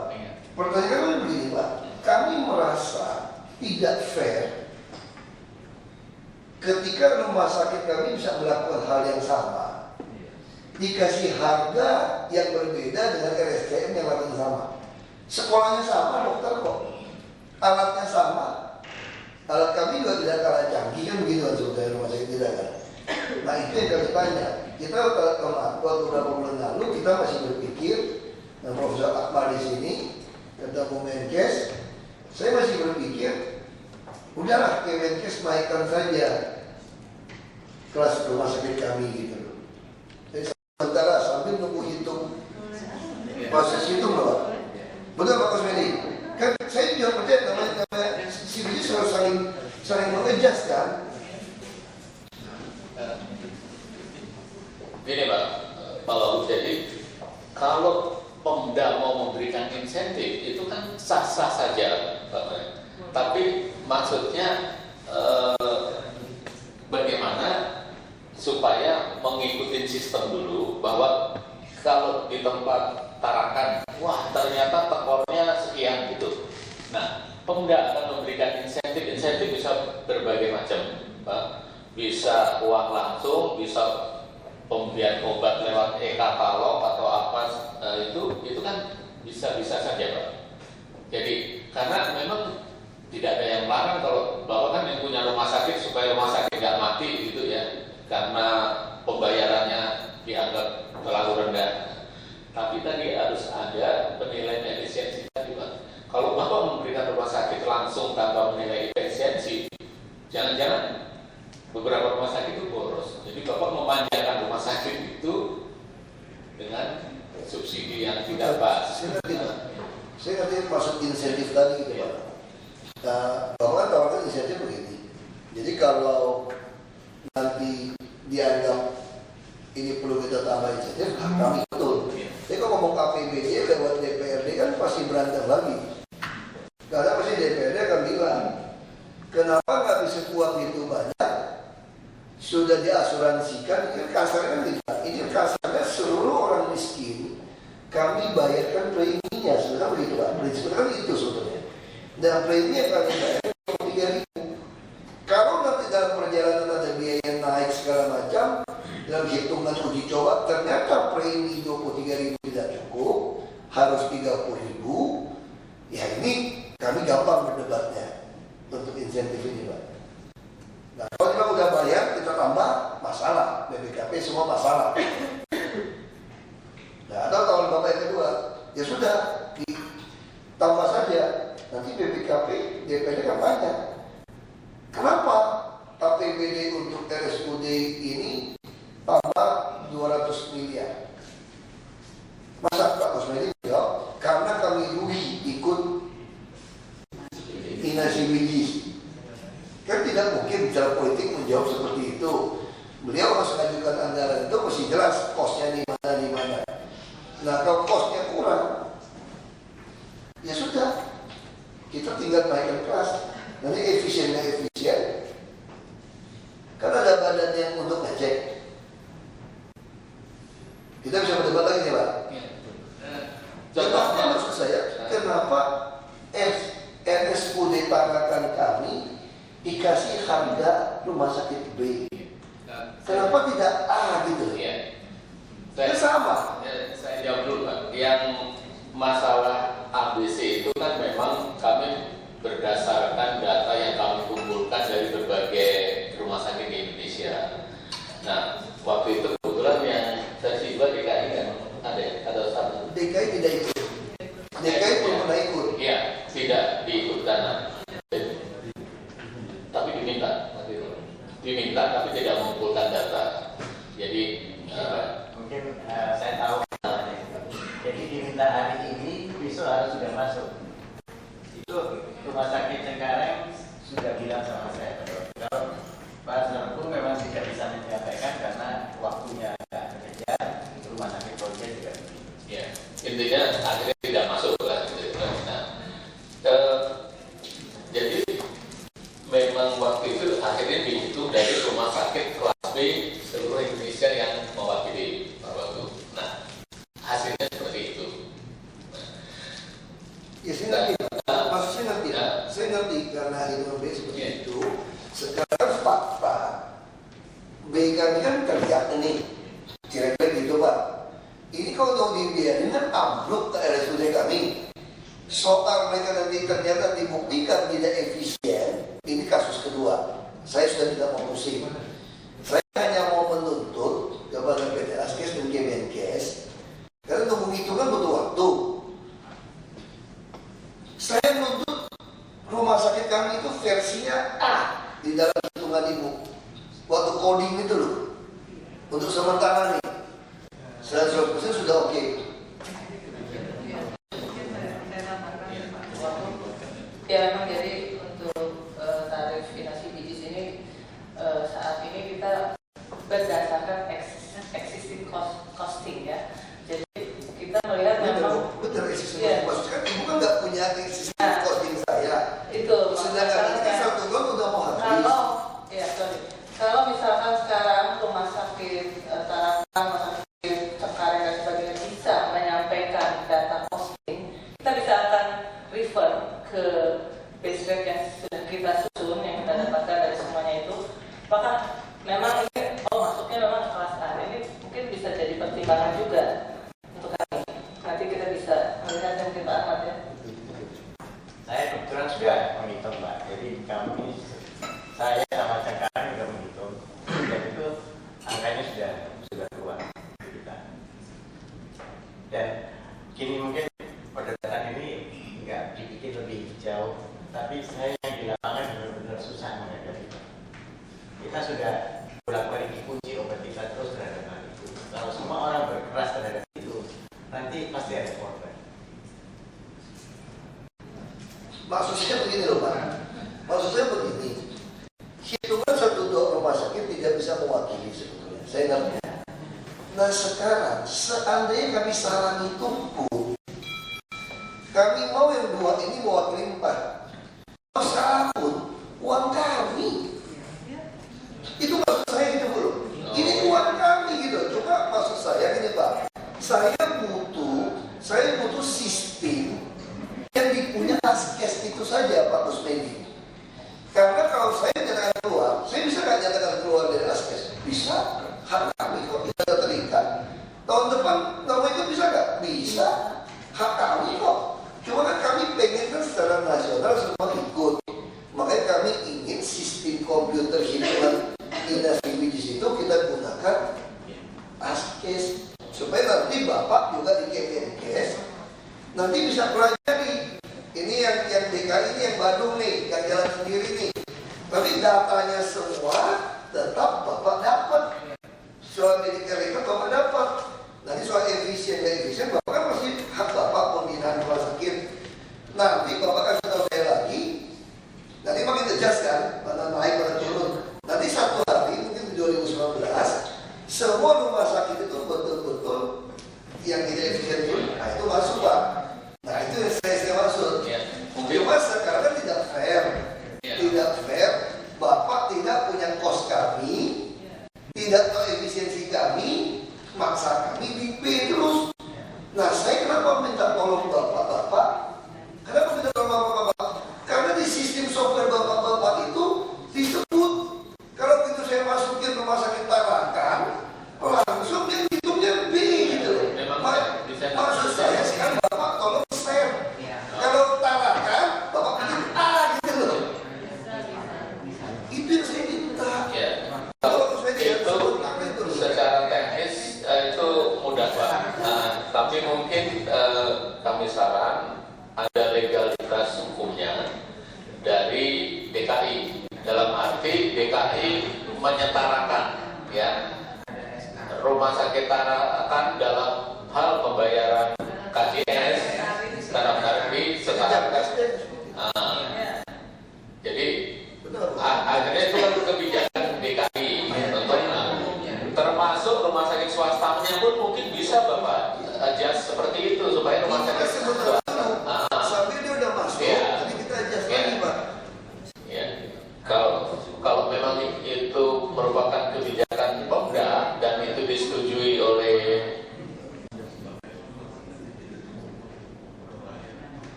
Pertanyaannya begini Pak, kami merasa tidak fair ketika rumah sakit kami bisa melakukan hal yang sama, dikasih harga yang berbeda dengan RSCM yang lain sama. Sekolahnya sama dokter kok, alatnya sama, alat kami juga tidak kalah canggih kan begitu kan saudara rumah sakit tidak kan. Nah itu yang kami tanya. Kita waktu beberapa bulan lalu kita masih berpikir, dan Profesor Akmal di sini ketemu Menkes, saya masih berpikir udahlah ke Menkes naikkan saja kelas rumah sakit kami gitu loh. Jadi sementara sambil nunggu hitung proses hitung loh. Betul Pak Kusmedi? Kan saya juga percaya namanya CBG selalu saling mengejas kan. Ini Pak, jadi kalau Pemda mau memberikan insentif itu kan sah-sah saja, Pak. Tapi maksudnya bagaimana supaya mengikuti sistem dulu, bahwa kalau di tempat Tarakan, wah ternyata tekornya sekian gitu. Nah, Pemda akan memberikan insentif bisa berbagai macam, Pak. Bisa uang langsung, bisa pemberian obat lewat e-katalog atau apa, itu kan bisa saja Pak. Jadi karena memang tidak ada yang melarang kalau Bapak kan yang punya rumah sakit supaya rumah sakit nggak mati gitu ya, karena pembayarannya dianggap terlalu rendah. Tapi tadi harus ada penilaian efisiensi tadi Pak. Kalau Bapak memberikan rumah sakit langsung tanpa menilai efisiensi, jangan-jangan beberapa rumah sakit itu boros. Jadi Bapak memanjakan rumah sakit itu dengan subsidi yang tidak pas. Saya ngerti maksud insentif tadi gitu Pak. Bapak tawarkan insentif begini. Jadi kalau nanti dianggap ini perlu kita tambah insentif, kami betul. Tapi kalau ngomong APBD lewat DPRD kan pasti berantem lagi. Karena pasti DPRD akan bilang, kenapa nggak bisa kuat itu banyak? Sudah diasuransikan, ini kasarnya tidak. Ini kasarnya seluruh orang miskin kami bayarkan preminya, sebenarnya begitu Pak. Sebenarnya itu sebetulnya. Dan premi yang kami bayar 3.000. Kalau nanti dalam perjalanan ada biaya yang naik segala macam, dalam hitungan uji coba ternyata premi 23.000 tidak cukup, harus 30.000. Ya ini kami gampang berdebatnya untuk insentif ini Pak. Nah, kalau kita udah bayar, kita tambah masalah, BPKP semua masalah. Nah, atau tahun Bapak yang kedua, ya sudah ditambah saja. Nanti BPKP, DPD kan banyak. Kenapa APBD untuk RSUD ini tambah 200 miliar? Masa Pak Kusmedi jawab, karena kami rugi ikut inasi bijis. jelas kosnya di mana. Nah kalau kosnya kurang, ya sudah, kita tinggal naikkan kelas. Nanti efisien. Kan ada badan yang untuk ngecek. Kita bisa berdebat lagi nih Pak. Contohnya maksud saya, kenapa RSUD Tarakan kami dikasih harga rumah sakit B? Kenapa tidak A gitu? Iya. Sama. Saya jawab dulu Pak. Yang masalah ABC itu kan memang kami berdasarkan data yang kami kumpulkan dari berbagai rumah sakit di Indonesia. Nah, waktu itu kebetulan yang versi 2 DKI kan ada satu. DKI tidak ikut. DKI belum pernah ikut. Iya, tidak diikutkan. Tapi diminta tapi tidak mengumpulkan data. Jadi mungkin saya tahu. Jadi diminta hari ini, besok harus sudah masuk. Itu rumah sakit Cengkareng sudah bilang sama saya, kalau Pak Sarpung memang tidak bisa menyampaikan karena waktunya agak kekejar. Rumah sakit Polri juga begitu. ya, intinya akhirnya tidak masuk lah. Nah, jadi memang waktu itu akhirnya dihitung dari rumah sakit kelas B seluruh Indonesia yang mewakili Pak Wagub. Nah, hasilnya seperti itu. Ya saya ngerti. Maksud saya ngerti. Saya ngerti karena Indonesia B seperti itu. Sekarang fakta B kami kan kerja nih. Kira-kira gitu Pak. Ini kalau mau dibiarin kan ambruk ke RSUD kami. Soal mereka nanti ternyata dibuktikan tidak efisien. Ini kasus kedua. Saya sudah tidak mau pusing. Saya hanya mau menuntut kepada PT Askes dan Kemenkes. Karena nunggu itu kan butuh waktu. Saya menuntut rumah sakit kami itu versinya A di dalam hitungan ibu. Waktu coding itu loh. Untuk sementara nih. 100% sudah oke. Ya memang jadi untuk tarif inasi bijis ini saat ini kita berdasarkan existing costing ya. Jadi kita melihat memang betul existing maksudnya ibu kan nggak punya existing costing saya. Itu sedangkan ini satu tahun udah mau habis. Kalau misalkan sekarang rumah sakit Tarakan, rumah sakit Cengkareng dan sebagainya bisa menyampaikan data costing, kita bisa akan refer ke base rate yang sudah kita susun, yang kita dapatkan dari semuanya itu. Maka memang ini masuknya memang kelas A. Ini mungkin bisa jadi pertimbangan juga untuk kami. Nanti kita bisa melihat yang kita amat ya. Saya kebetulan sudah menghitung Pak. Jadi saya sama Cengkareng sudah menghitung. Dan itu angkanya sudah keluar di kita. Dan kini mungkin perdebatan ini nggak dibikin lebih jauh, tapi saya yang di lapangan benar-benar susah menghadapi itu. Kita sudah bolak-balik dikunci obat kita terus terhadap hal itu. Kalau semua orang berkeras terhadap itu, nanti pasti ada korban. Maksud saya begini loh Pak. Maksud saya begini. Hitungan satu dua rumah sakit tidak bisa mewakili sebetulnya. Saya ngerti. Nah sekarang seandainya kami saran itu pun kami mau yang dua ini mewakili 4. Masalah pun uang kami. Itu maksud saya gitu bro. Ini uang kami gitu. Cuma maksud saya gini Pak. Saya butuh sistem yang dipunya Askes itu saja Pak Kusmedi. Karena kalau saya nyatakan keluar, saya bisa nggak nyatakan keluar dari Askes? Bisa. Hak kami kok bisa terikat. Tahun depan kamu itu bisa nggak? Bisa. Hak kami kok. Cuma kan kami pengen kan secara nasional semua ikut. Makanya kami ingin sistem komputer hitungan inasi bijis itu kita gunakan Askes. Supaya nanti Bapak juga di Kemenkes nanti bisa pelajari. Ini yang DKI ini yang Bandung nih, yang jalan sendiri nih. Tapi datanya semua tetap Bapak dapat. Soal medical record Bapak dapat. Nanti soal efisien dan efisien Bapak kan masih hak Bapak pembinaan rumah sakit. Nanti Bapak kasih tahu saya lagi. Nanti makin tegas kan, mana naik mana turun. Nanti satu hari mungkin di 2019 semua Kalau rumah sakit itu betul-betul yang tidak efisien, nah itu masuk Pak. Nah itu yang saya maksud. Cuma sekarang tidak fair. Tidak fair, Bapak tidak punya kos kami, tidak tahu efisiensi kami, maksa kami di pay terus. Nah saya kenapa minta tolong Bapak-Bapak? Kenapa minta tolong Bapak-Bapak? Karena di sistem software Bapak-Bapak itu disebut, kalau begitu saya masukin rumah sakit Tarakan, langsung dia hitungnya B gitu. Maksud saya sekarang Bapak tolong share. Kalau Tarakan, Bapak bikin A gitu loh. Itu yang saya minta. Kalau saya tidak sebut apa itu. Secara teknis itu mudah Pak. Tapi mungkin kami saran ada legalitas hukumnya dari DKI. Dalam arti DKI menyetarakan ya rumah sakit Tarakan dalam hal pembayaran KJS taraf terapi setara. Jadi akhirnya itu kan kebijakan DKI termasuk rumah sakit swastanya pun mungkin bisa Bapak adjust seperti itu supaya rumah sakit swasta sampai dia udah masuk, jadi kita adjust lagi Pak. Kalau memang itu merupakan kebijakan Pemda dan itu disetujui oleh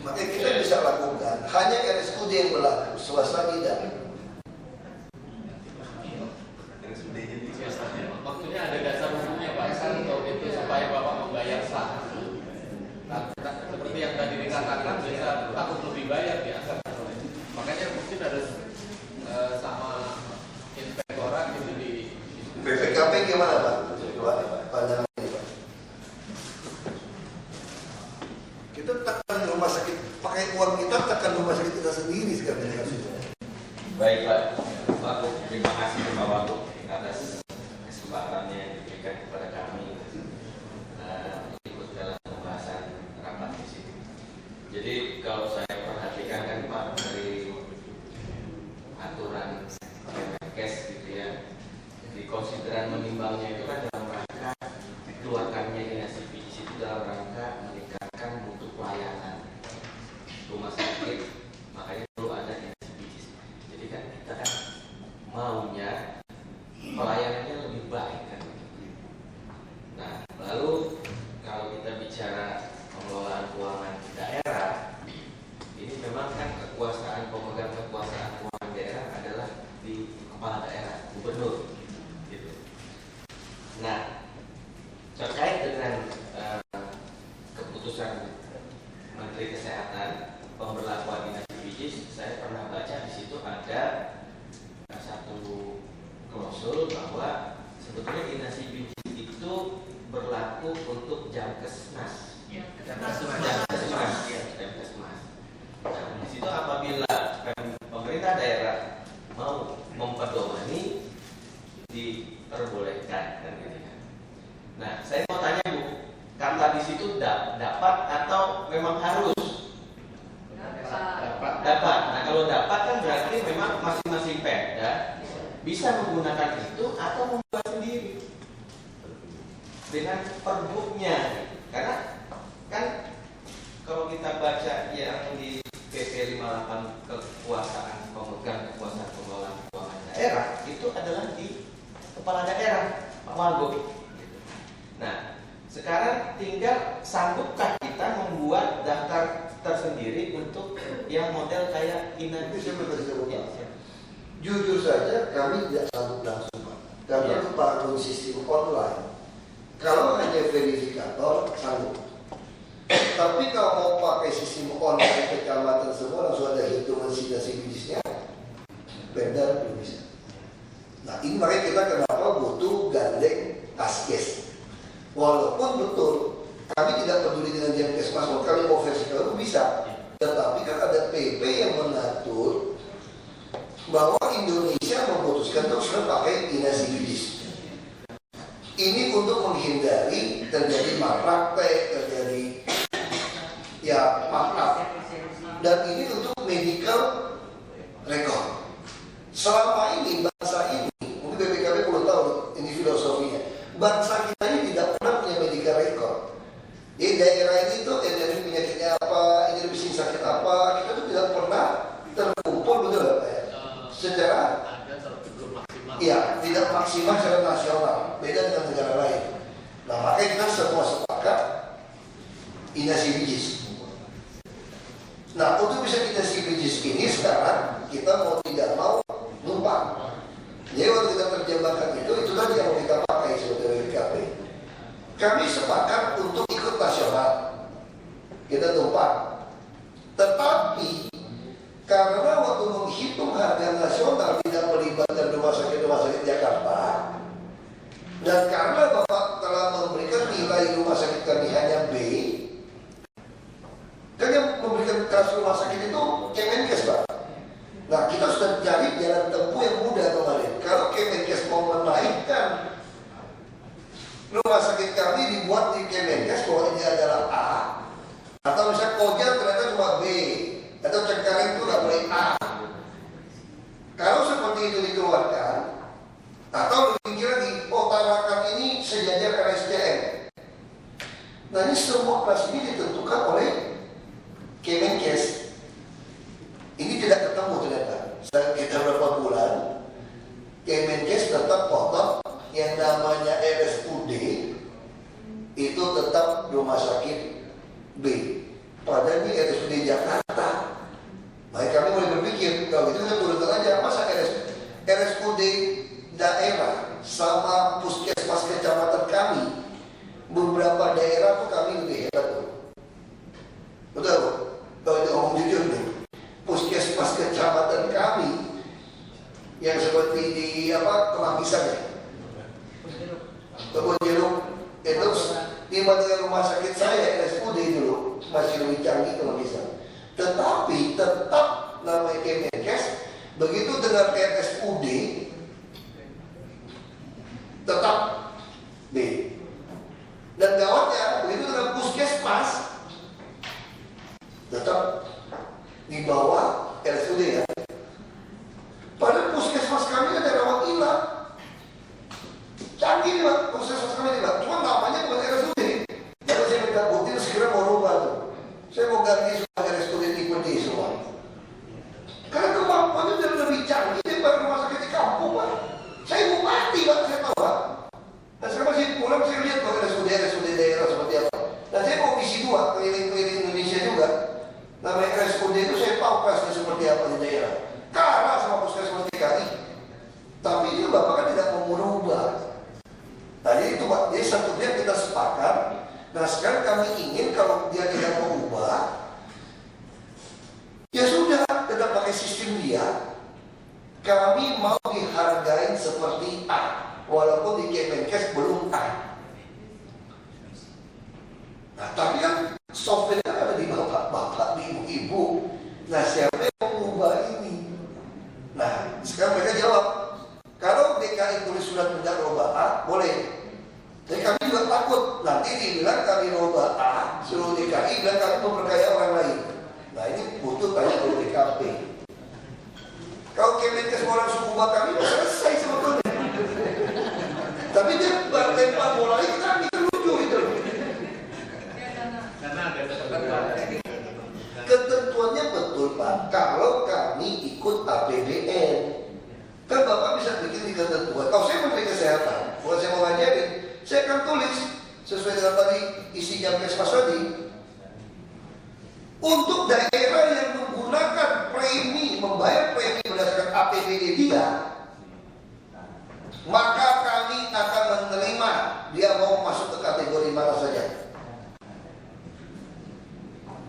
makanya kita bisa lakukan hanya RSUD yang berlaku, swasta tidak. maksudnya ada dasar hukumnya Pak untuk itu supaya Bapak membayar sah. Seperti yang tadi dikatakan bisa takut lebih bayar ya. Makanya mungkin harus sama inspektorat itu di PPKP gimana Pak? Pandangan ini Pak. Kita tekan rumah sakit, pakai uang kita tekan rumah sakit kita sendiri sekarang. Baik Pak, terima kasih Pak Wagub atas kesempatannya yang diberikan kepada kami ikut dalam pembahasan rapat di sini. Jadi kalau saya perhatikan kan Pak dari aturan Kemenkes gitu ya, di konsideran menimbangnya itu kan dalam rangka dikeluarkannya dinasti PJS itu dalam rangka meningkatkan mutu pelayanan rumah sakit, makanya perlu ada dinasti PJS. Jadi kan kita kan maunya pelayanannya lebih baik kan. Nah lalu kalau kita bicara pengelolaan keuangan daerah, ini memang kan kekuasaan, pemegang kekuasaan keuangan daerah adalah di kepala daerah, gubernur gitu. Nah terkait dengan keputusan Menteri Kesehatan pemberlakuan dinasti PJS, saya pernah baca di situ ada satu klausul bahwa sebetulnya dinasti PJS itu berlaku untuk Jamkesmas. Jamkesmas. Nah, di situ apabila pemerintah daerah mau memperdomani diperbolehkan kan gitu kan. Nah, saya mau tanya Bu, kata di situ dapat atau memang harus? Dapat. Nah, kalau dapat kan berarti memang masing-masing Pemda bisa menggunakan itu atau membuat sendiri dengan perbuknya. Karena kan kalau kita baca yang di PP 58 kekuasaan pemegang kekuasaan pengelolaan keuangan daerah itu adalah di kepala daerah Pak Wagub. Nah, sekarang tinggal sanggupkah kita membuat daftar tersendiri untuk yang model kayak Itu jujur saja kami tidak sanggup langsung Pak. Karena membangun sistem online. Kalau hanya verifikator sanggup. Tapi kalau mau pakai sistem online kecamatan semua langsung ada hitungan sinasi bisnisnya, Pemda belum bisa. Nah ini makanya kita kenapa butuh gandeng Taskes. Walaupun betul kami tidak peduli dengan Jamkesmas, kalau kami mau versi kalau bisa. Tetapi kan ada PP yang mengatur bahwa Indonesia memutuskan untuk sudah pakai dinasti PJS. Ini untuk menghindari terjadi malpraktek, terjadi ya maaf. Dan ini untuk medical record. Selama ini bahasa ini, mungkin BPKB perlu tahu ini filosofinya. bangsa kita ini tidak pernah punya medical record. Jadi daerah ini tuh endemi penyakitnya apa, ini lebih sakit apa, kita tuh tidak pernah terkumpul, betul nggak Pak ya? Secara iya, tidak maksimal secara nasional, beda dengan negara lain. Nah makanya kita semua sepakat inasibijis. Nah untuk bisa inasibijis ini sekarang kita mau tidak mau numpang. Jadi waktu kita terjemahkan itu tadi yang mau kita pakai sebagai WKP. Kami sepakat untuk ikut nasional, kita tumpang. Tetapi karena waktu menghitung harga nasional tidak melibatkan rumah sakit Jakarta, dan karena Bapak telah memberikan nilai rumah sakit kami hanya B, kan yang memberikan kelas rumah sakit itu Kemenkes Pak. Nah kita sudah cari jalan tempuh yang mudah kemarin. Kalau Kemenkes mau menaikkan rumah sakit kami dibuat di Kemenkes bahwa ini adalah A, atau misalnya Koja ternyata cuma B, atau Cengkareng itu nggak boleh A. Kalau seperti itu dikeluarkan, atau lebih lagi, oh Tarakan ini sejajar RSCM. Nah ini semua kelas ini ditentukan oleh Kemenkes. Ini tidak ketemu ternyata. Kita berapa bulan, Kemenkes tetap potong yang namanya RSUD itu tetap rumah sakit B. Padahal ini RSUD Jakarta. Maka kami mulai berpikir, kalau itu kita turunkan aja, masa RSUD daerah sama puskesmas kecamatan kami, beberapa daerah tuh kami lebih hebat tuh. Betul Bu? Kalau itu ngomong jujur nih, puskesmas kecamatan kami yang seperti di Kemanggisan ya, Kebun Jeruk, itu dibandingkan rumah sakit saya RSUD dulu masih lebih canggih Kemanggisan. Tetapi tetap namanya Kemenkes, begitu dengan RSUD tetap B. Dan gawatnya begitu dengan puskesmas tetap di bawah RSUD ya. Padahal puskesmas kami ada rawat inap. Canggih nih Pak, puskesmas kami nih Pak. Cuma namanya bukan RSUD. Jadi saya minta Butir segera mau rubah tuh. Saya mau ganti semua RSUD tipe D semua. Karena kemampuannya sudah lebih canggih daripada rumah sakit di kampung Pak. Saya mau mati Pak, saya tahu Pak. Dan sekarang masih pulang saya lihat Pak RSUD daerah seperti apa. Dan saya mau visi 2 keliling-keliling Indonesia juga. Namanya RSUD itu saya tahu kelasnya seperti apa di daerah. Kalah sama puskesmas TKI. Tapi ini Bapak kan tidak mau merubah. Nah jadi itu Pak, jadi satu dia kita sepakat. Nah sekarang kami ingin kalau dia tidak mau ubah, ya sudah, tetap pakai sistem dia. Kami mau dihargain seperti A, walaupun di Kemenkes belum A. Nah tapi kan software ada di bapak-bapak, di ibu-ibu. Nah siapa yang mau ubah ini? Nah sekarang mereka jawab, kalau DKI tulis surat minta roba A, boleh. Jadi kami juga takut nanti dibilang kami roba A, suruh DKI bilang kami memperkaya orang lain. Nah ini butuh tanya oleh DKP. Kalau Kemenkes orang suku ubah kami, sudah selesai sebetulnya. Tapi dia lempar bola itu kami lucu itu. Karena ada ketentuan. Ketentuannya betul Pak. Kalau kami ikut APBN, kan Bapak bisa bikin di ketentuan. Kalau saya Menteri Kesehatan, bukan saya mau ngajarin, saya akan tulis sesuai dengan tadi isi Jamkes Mas Wadi. Untuk daerah yang menggunakan premi, membayar premi berdasarkan APBD dia, maka kami akan menerima dia mau masuk ke kategori mana saja.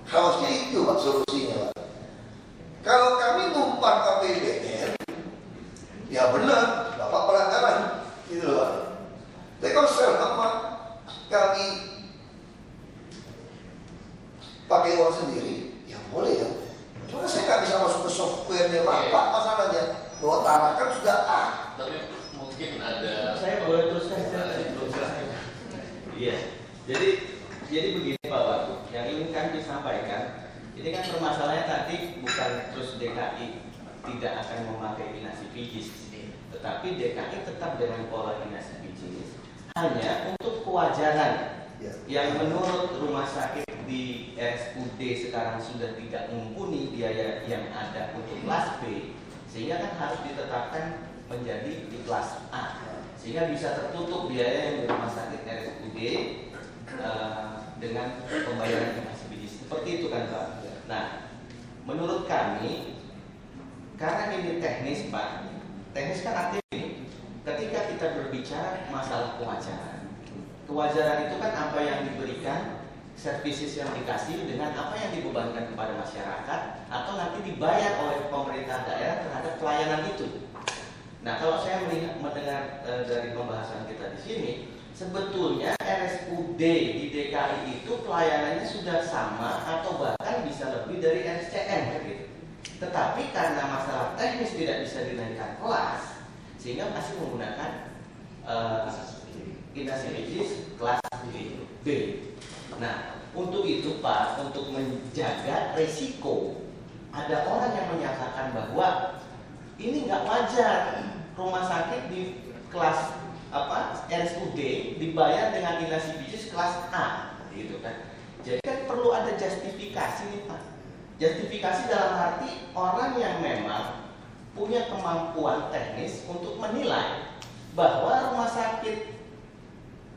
Harusnya itu Pak solusinya Pak. Kalau kami numpang APBN, ya benar, Bapak pelanggaran, gitu Pak. Tapi kalau selama kami pakai uang sendiri, ya boleh ya. Cuma saya nggak bisa masuk ke softwarenya Bapak masalahnya. Bahwa Tarakan sudah A. Tapi mungkin ada. Saya boleh teruskan. Iya. Jadi begini Pak Wagub, yang ingin kami sampaikan, ini kan permasalahannya tadi bukan terus DKI tidak akan memakai inasibijis, tetapi DKI tetap dengan pola inasibijis. hanya untuk kewajaran Ya. yang menurut rumah sakit di RSUD sekarang sudah tidak mumpuni biaya yang ada untuk kelas B, sehingga kan harus ditetapkan menjadi di kelas A, sehingga bisa tertutup biaya yang di rumah sakit RSUD dengan pembayaran yang masih biji. Seperti itu kan Pak. Nah, menurut kami karena ini teknis Pak, teknis kan artinya ini, ketika kita berbicara masalah kewajaran itu kan apa yang diberikan, services yang dikasih dengan apa yang dibebankan kepada masyarakat atau nanti dibayar oleh pemerintah daerah terhadap pelayanan itu. Nah, kalau saya mendengar dari pembahasan kita di sini, sebetulnya RSUD di DKI itu pelayanannya sudah sama atau bahkan bisa lebih dari RSCM gitu. Tetapi karena masalah teknis tidak bisa dinaikkan kelas, sehingga masih menggunakan inasibitis kelas B. Nah, untuk itu Pak, untuk menjaga resiko, ada orang yang menyatakan bahwa ini nggak wajar rumah sakit di kelas RSUD dibayar dengan inasibitis kelas A, gitu kan? Jadi kan perlu ada justifikasi nih Pak. Justifikasi dalam arti orang yang memang punya kemampuan teknis untuk menilai bahwa rumah sakit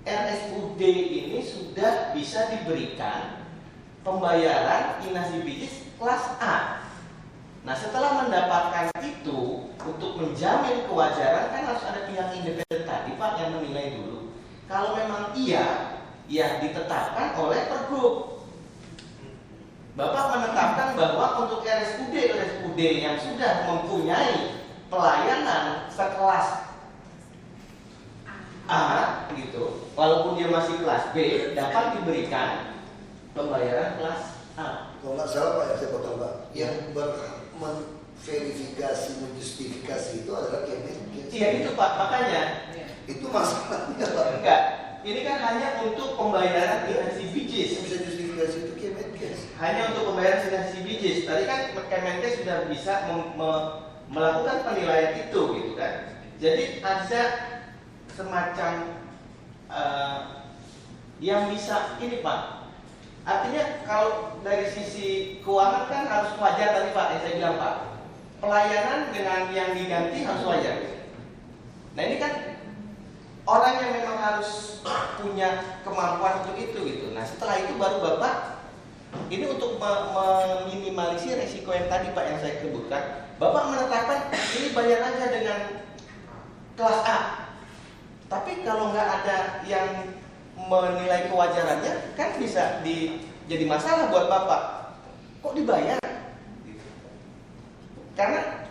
RSUD ini sudah bisa diberikan pembayaran inasibitis kelas A. Nah, setelah mendapatkan itu, untuk menjamin kewajaran kan harus ada pihak independen tadi Pak yang menilai dulu. Kalau memang iya, ya ditetapkan oleh Pergub. Bapak menetapkan bahwa untuk RSUD yang sudah mempunyai pelayanan sekelas A gitu, walaupun dia masih kelas B, dapat diberikan pembayaran kelas A. Kalau nggak salah Pak, yang saya potong Pak, yang memverifikasi, menjustifikasi itu adalah Kemenkes. Iya itu Pak, makanya Itu masalahnya Pak. enggak, ini kan hanya untuk pembayaran inasibitis. Yang bisa justifikasi itu Kemenkes. Hanya untuk pembayaran inasibitis. Tadi kan Kemenkes sudah bisa melakukan penilaian itu gitu kan. Jadi ada semacam yang bisa ini Pak. Artinya kalau dari sisi keuangan kan harus wajar tadi Pak yang saya bilang Pak. Pelayanan dengan yang diganti harus wajar. Nah ini kan orang yang memang harus punya kemampuan untuk itu gitu. Nah setelah itu baru Bapak ini untuk meminimalisir resiko yang tadi Pak yang saya sebutkan, Bapak menetapkan ini bayar aja dengan kelas A. Tapi kalau nggak ada yang menilai kewajarannya, kan bisa jadi masalah buat Bapak. Kok dibayar? Karena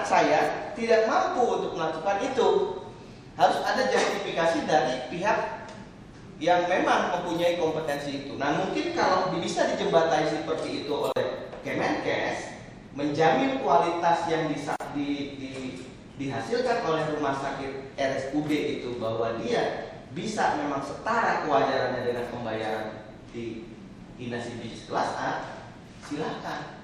saya tidak mampu untuk melakukan itu. Harus ada justifikasi dari pihak yang memang mempunyai kompetensi itu. Nah mungkin kalau bisa dijembatani seperti itu oleh Kemenkes, menjamin kualitas yang dihasilkan oleh rumah sakit RSUD itu bahwa dia bisa memang setara kewajarannya dengan pembayaran di inasibitis kelas A, silakan.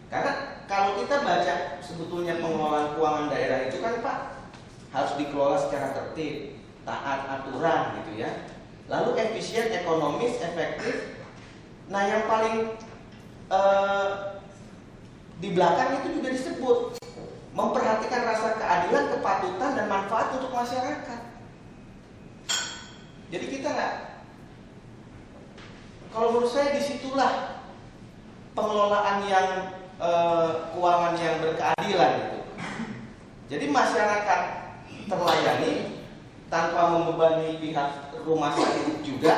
Karena kalau kita baca sebetulnya pengelolaan keuangan daerah itu kan Pak harus dikelola secara tertib, taat aturan gitu ya. Lalu efisien, ekonomis, efektif. Nah yang paling di belakang itu juga disebut memperhatikan rasa keadilan, kepatutan dan manfaat untuk masyarakat. Jadi kita nggak, kalau menurut saya disitulah pengelolaan yang keuangan yang berkeadilan itu. Jadi masyarakat terlayani tanpa membebani pihak rumah sakit juga,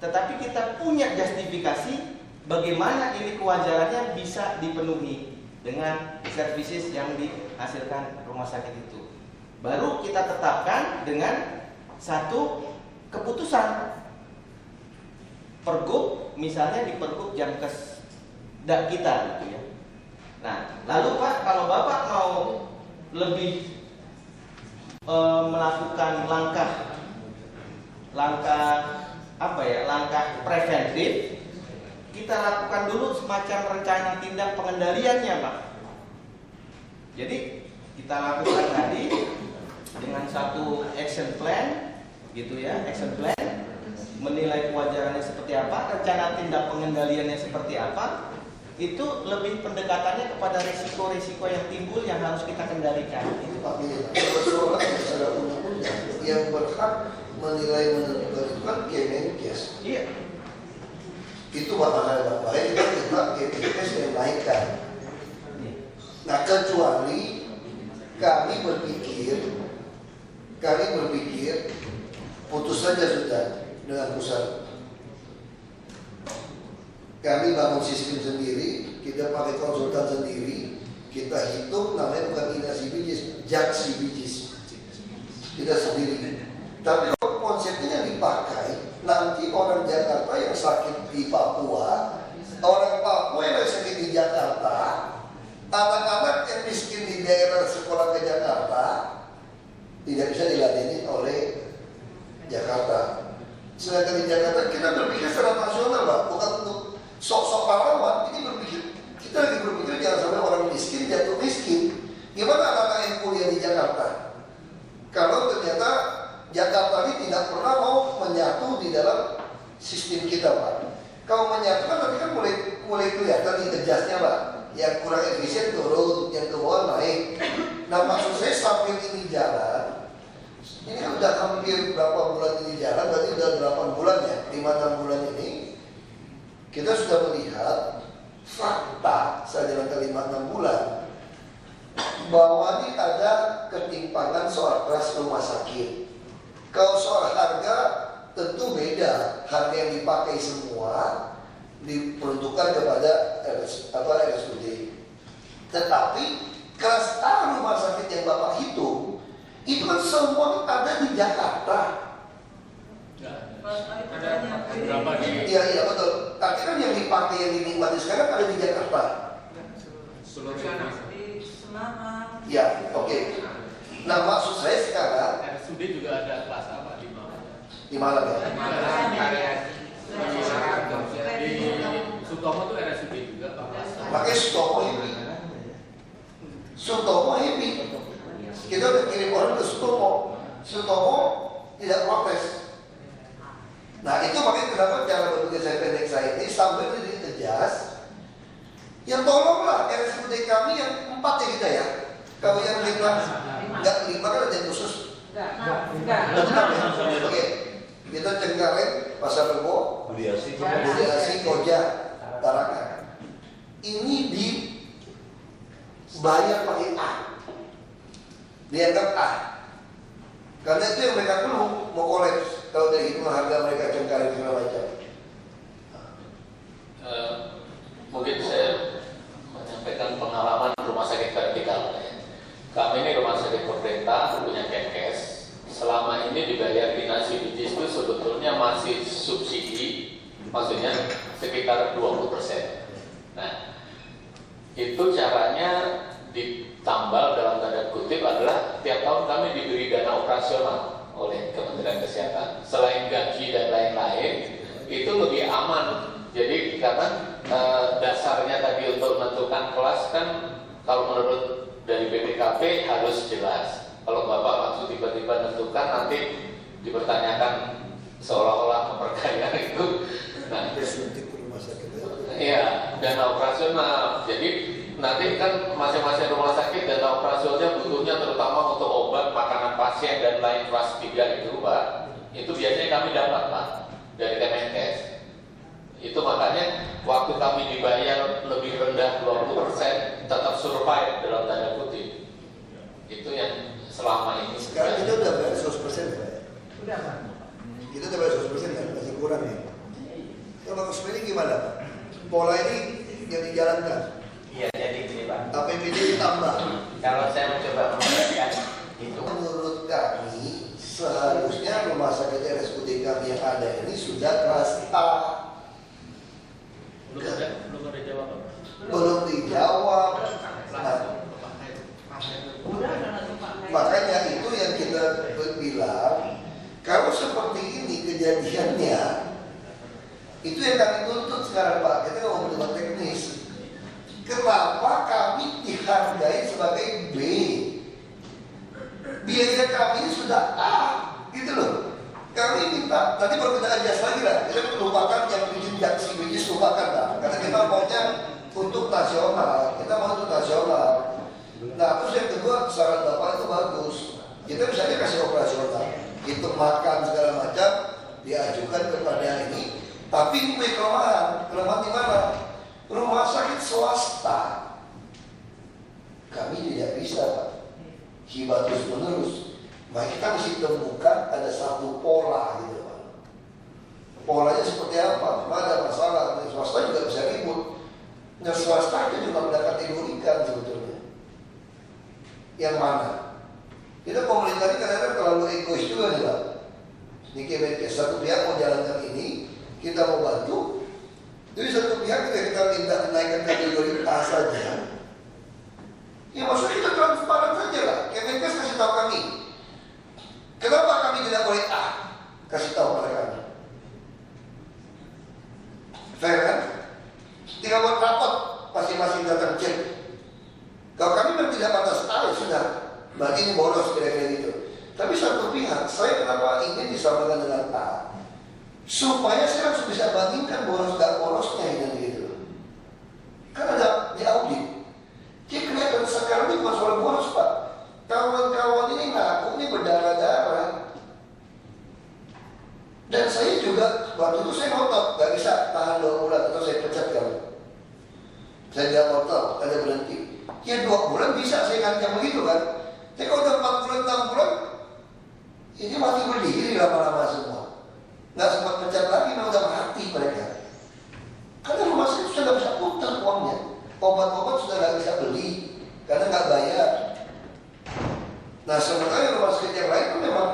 tetapi kita punya justifikasi bagaimana ini kewajarannya bisa dipenuhi dengan services yang dihasilkan rumah sakit itu. Baru kita tetapkan dengan satu keputusan Pergub, misalnya di Pergub Jamkes kita gitu ya. Nah, lalu Pak, kalau Bapak mau lebih melakukan langkah preventif, kita lakukan dulu semacam rencana tindak pengendaliannya Pak. Jadi kita lakukan tadi dengan satu action plan gitu ya, action plan, menilai kewajarannya seperti apa, rencana tindak pengendaliannya seperti apa, itu lebih pendekatannya kepada risiko-risiko yang timbul yang harus kita kendalikan. Itu Pak. Persoalan secara undang-undang yang berhak menilai menentukan itu kan Kemenkes. Iya. Itu makanya Bapak, kita juga Kemenkes yang naikkan. Nah, kecuali kami berpikir putus saja sudah dengan pusat. Kami bangun sistem sendiri, kita pakai konsultan sendiri, kita hitung namanya bukan Ina CBGs, JAK CBGs. Kita sendiri. Tapi kalau konsepnya yang dipakai, nanti orang Jakarta yang sakit di Papua, orang Papua yang sakit di Jakarta, anak-anak yang miskin di daerah sekolah ke Jakarta tidak bisa diladeni oleh Jakarta. Sedangkan di Jakarta kita berpikir secara nasional, Pak, bukan untuk sok-sok pahlawan. Ini kita lagi berpikir jangan sampai orang miskin jatuh miskin. Gimana anak-anak yang kuliah di Jakarta? Kalau ternyata Jakarta ini tidak pernah mau menyatu di dalam sistem kita, Pak. Kalau menyatu kan nanti kan mulai kelihatan di kejasnya, Pak. Yang kurang efisien turun, yang ke bawah naik. Nah, maksud saya sambil ini jalan, ini kan udah hampir berapa bulan ini jalan, berarti udah 8 bulan ya, 5-6 bulan ini kita sudah melihat fakta saja dalam 5-6 bulan bahwa ini ada ketimpangan soal kelas rumah sakit. Kalau soal harga tentu beda, harga yang dipakai semua diperuntukkan kepada RSUD. Tetapi kelas A rumah sakit yang Bapak hitung itu kan semua ada di Jakarta. Ada beberapa di Iya betul. Tapi kan yang dipakai yang dinikmati sekarang ada di Jakarta. seluruh Di Semarang. Ya, oke. Nah, maksud saya sekarang RSUD juga ada kelas apa di mana? di mana ya? Di Sutomo tuh RSUD juga Pak. Pakai Sutomo ini. Sutomo ini. Kita udah kirim orang ke Sutomo. Sutomo tidak protes. Nah, itu makanya kenapa cara berpikir saya pendek saya ini sampai ini tegas. Yang tolonglah RSUD kami yang 4 ya kita ya. Kalau yang 5 enggak 5 kan ada yang khusus. Enggak. Oke. Kita Cengkareng, Pasar Rebo, Budiasi, Koja, Tarakan. Ini dibayar pakai A. Dianggap A. Karena itu yang mereka keluh mau kolaps kalau dari hitung harga mereka Cengkareng segala macam. Mungkin saya menyampaikan pengalaman rumah sakit vertikal. Kami ini rumah sakit pemerintah punya Kemenkes. Selama ini dibayar dinasi bijis itu sebetulnya masih subsidi, maksudnya sekitar 20%. Nah, itu caranya ditambal dalam tanda kutip adalah tiap tahun kami diberi dana operasional oleh Kementerian Kesehatan. Selain gaji dan lain-lain, itu lebih aman. Jadi karena dasarnya tadi untuk menentukan kelas kan kalau menurut dari BPKP harus jelas. Kalau Bapak langsung tiba-tiba menentukan nanti dipertanyakan seolah-olah memperkaya itu. Nah, iya, dana operasional. Jadi nanti kan masing-masing rumah sakit dana operasionalnya butuhnya terutama untuk obat, makanan pasien dan lain kelas 3 itu, Pak. Itu biasanya kami dapat, Pak, dari Kemenkes. Itu makanya waktu kami dibayar lebih rendah 20% tetap survive dalam tanda kutip. Itu yang selama ini. Sekarang kita udah bayar 100% ya, Pak? Udah, Pak. Kita udah bayar 100% kan? Masih kurang ya? Kalau sebenarnya gimana, Pak? Pola ini yang dijalankan? Iya, jadi gini Pak. APBD ditambah. Kalau saya mencoba membayangkan itu, Menurut kami, seharusnya rumah sakit RSUD kami yang ada ini sudah kelas A. Belum ada jawaban. Belum dijawab. Nah, makanya itu yang kita bilang, kalau seperti ini kejadiannya, itu yang kami tuntut sekarang, Pak. Kita ngomong dengan teknis. Kenapa kami dihargai sebagai B? Biaya kami sudah A, gitu loh. kami minta, nanti baru kita adjust lagi lah. Kita lupakan yang bikin jaksi, lupakan lah. Karena kita maunya untuk nasional, kita mau untuk nasional. Nah, terus yang kedua, saran Bapak itu bagus. Kita misalnya kasih operasional, hitung makan segala macam, diajukan kepada ini. Tapi ini punya kelemahan. Kelemahan di mana? Rumah sakit swasta kami tidak bisa, Pak, hibah terus menerus. Maka kita mesti temukan ada satu pola gitu, Pak. Polanya seperti apa? Memang ada masalah. Swasta juga bisa ribut. Nah, swasta itu juga sudah kategorikan sebetulnya. Yang mana? Kita pemerintah ini kadang-kadang terlalu egois juga nih, Pak. Di Kemenkes, satu pihak mau jalankan ini, kita mau bantu. Jadi satu pihak kita minta menaikkan kategori A saja. Ya maksudnya kita transparan saja lah. Kemenkes kasih tahu kami. Kenapa kami tidak boleh A? Kasih tahu pada kami. Fair kan? Tinggal buat rapot, masing-masing datang cek. Kalau kami memang tidak batas A, ya sudah. Berarti ini boros kira-kira gitu. Tapi satu pihak, saya kenapa ingin disamakan dengan A? Supaya saya langsung bisa bandingkan boros gak borosnya gitu. Kan ada di audit. Jadi kelihatan sekarang ini bukan soal boros, Pak. Kawan-kawan ini ngaku ini berdarah-darah. Dan saya juga waktu itu saya ngotot, gak bisa tahan 2 bulan atau saya pecat kamu. Saya tidak ngotot, ada berhenti. Ya 2 bulan bisa saya ngancam begitu kan. Tapi kalau udah 4 bulan, 6 bulan, ini mati berdiri lama-lama semua. Nggak sempat pecat lagi, udah mati mereka. Karena rumah sakit sudah nggak bisa putar uangnya. Obat-obat sudah nggak bisa beli karena nggak bayar. Nah, sementara rumah sakit yang lain pun memang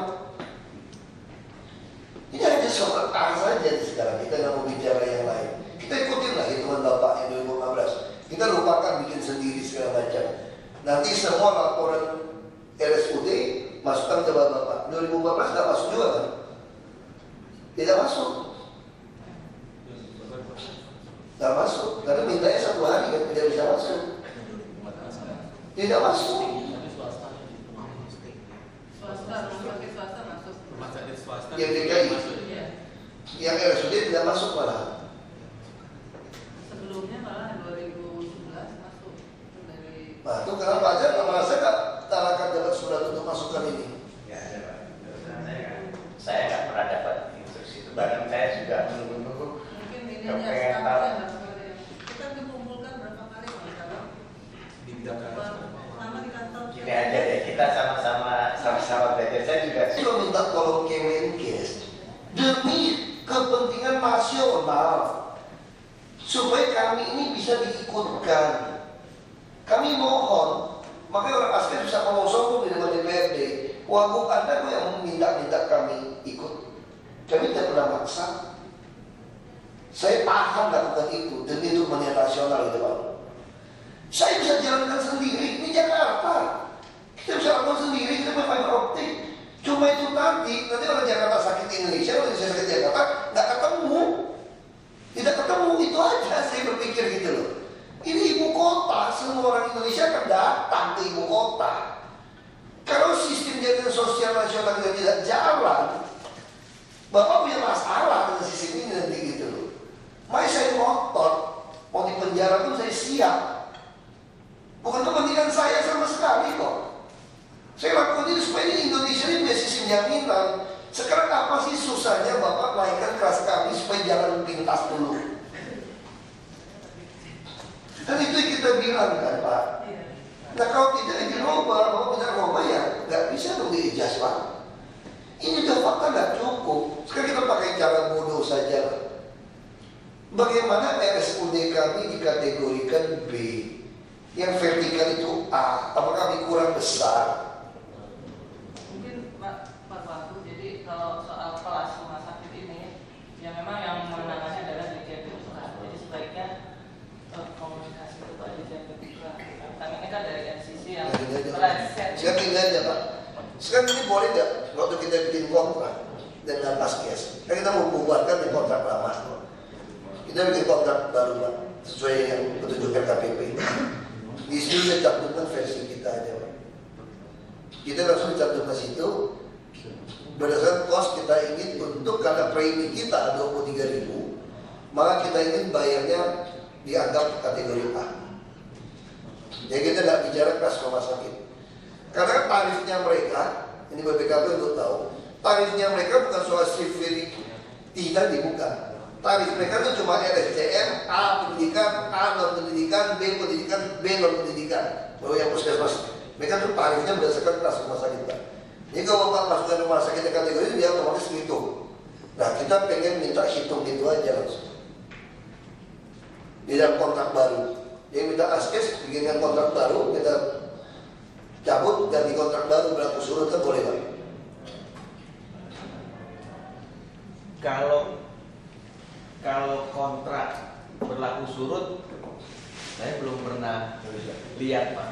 ini hanya soal A saja sekarang. Kita nggak mau bicara yang lain. Kita ikutin lah hitungan Bapak yang 2015. Kita lupakan bikin sendiri segala macam. Nanti semua laporan RSUD masukkan ke Bapak. 2015 nggak masuk juga kan? Tidak masuk. Tidak masuk. Karena mintanya 1 hari kan tidak bisa masuk. Tidak masuk. Rumah sakit swasta Yang DKI. ya. Yang RSUD tidak masuk malah. Sebelumnya malah 2011 masuk dari. Nah, itu kenapa aja merasa nggak Tarakan dapat surat untuk masukkan ini? Ya, ada Pak. Saya nggak pernah dapat instruksi itu. Bahkan saya juga menunggu-nunggu. Mungkin ini Kepengen tahu. kita dikumpulkan berapa kali kalau Di bidang sama di kantor. Gini aja deh, kita sama-sama belajar. Saya juga Saya minta tolong Kemenkes demi kepentingan nasional supaya kami ini bisa diikutkan. Kami mohon, makanya orang Asker bisa ngomong sombong di depan DPRD. Wagub Anda kok yang minta kami ikut. Kami tidak pernah maksa. Saya paham lakukan itu demi itu kepentingan nasional itu, Pak. Saya bisa jalankan sendiri, ini Jakarta. Kita bisa lakukan sendiri, kita punya fiber optik. Cuma itu nanti orang Jakarta sakit di Indonesia, orang Indonesia sakit di Jakarta, nggak ketemu. Tidak ketemu, itu aja saya berpikir gitu loh. Ini ibu kota, semua orang Indonesia akan datang ke ibu kota. Kalau sistem jaminan sosial nasional kita tidak jalan, Bapak punya masalah dengan sistem ini nanti gitu loh. Makanya saya ngotot, mau di penjara pun saya siap. Bukan kepentingan saya sama sekali kok. Saya lakukan ini supaya ini Indonesia ini punya sistem jaminan. Sekarang apa sih susahnya Bapak naikkan kelas kami supaya jangan pintas dulu? Dan itu yang kita bilang kan Pak. Nah kalau tidak dirubah, Bapak tidak rubah ya nggak bisa dong diijaz Pak. Ini udah fakta nggak cukup. Sekarang kita pakai cara bodoh saja. Bagaimana RSUD kami dikategorikan B? Yang vertikal itu A, apakah kami kurang besar? Mungkin Pak Wagub, jadi kalau soal kelas rumah sakit ini, ya memang yang menangani adalah Dirjen Kedokteran. Jadi sebaiknya komunikasi itu Pak Dirjen Kedokteran. Kami ini kan dari NCC yang merancang. Sekarang gini aja Pak. Sekarang ini boleh nggak waktu kita bikin kontrak dengan Paskes? Kan kita mau bubarkan di kontrak lama. Kita bikin kontrak baru Pak, sesuai yang petunjuk RKPP. Di situ saya cantumkan versi kita aja Pak. Kita langsung cantumkan situ. Berdasarkan kos kita ingin untuk, karena premi kita 23.000, maka kita ingin bayarnya dianggap kategori A. Jadi kita tidak bicara kelas rumah sakit. Karena tarifnya mereka, ini BPKP untuk tahu, tarifnya mereka bukan soal severity tadi, bukan. Tarif mereka itu cuma RSCM, A pendidikan, A non pendidikan, B pendidikan, B non pendidikan. Baru yang puskesmas. Mereka itu tarifnya berdasarkan kelas rumah sakit, Pak. Jadi kalau Bapak masukkan rumah sakit kategori ini, dia otomatis hitung. Nah, kita pengen minta hitung itu aja langsung. Di dalam kontrak baru. Dia minta askes, bikinkan kontrak baru, kita cabut, ganti kontrak baru, berlaku surut, kan boleh, Pak? Kalau kontrak berlaku surut, saya belum pernah lihat, Pak.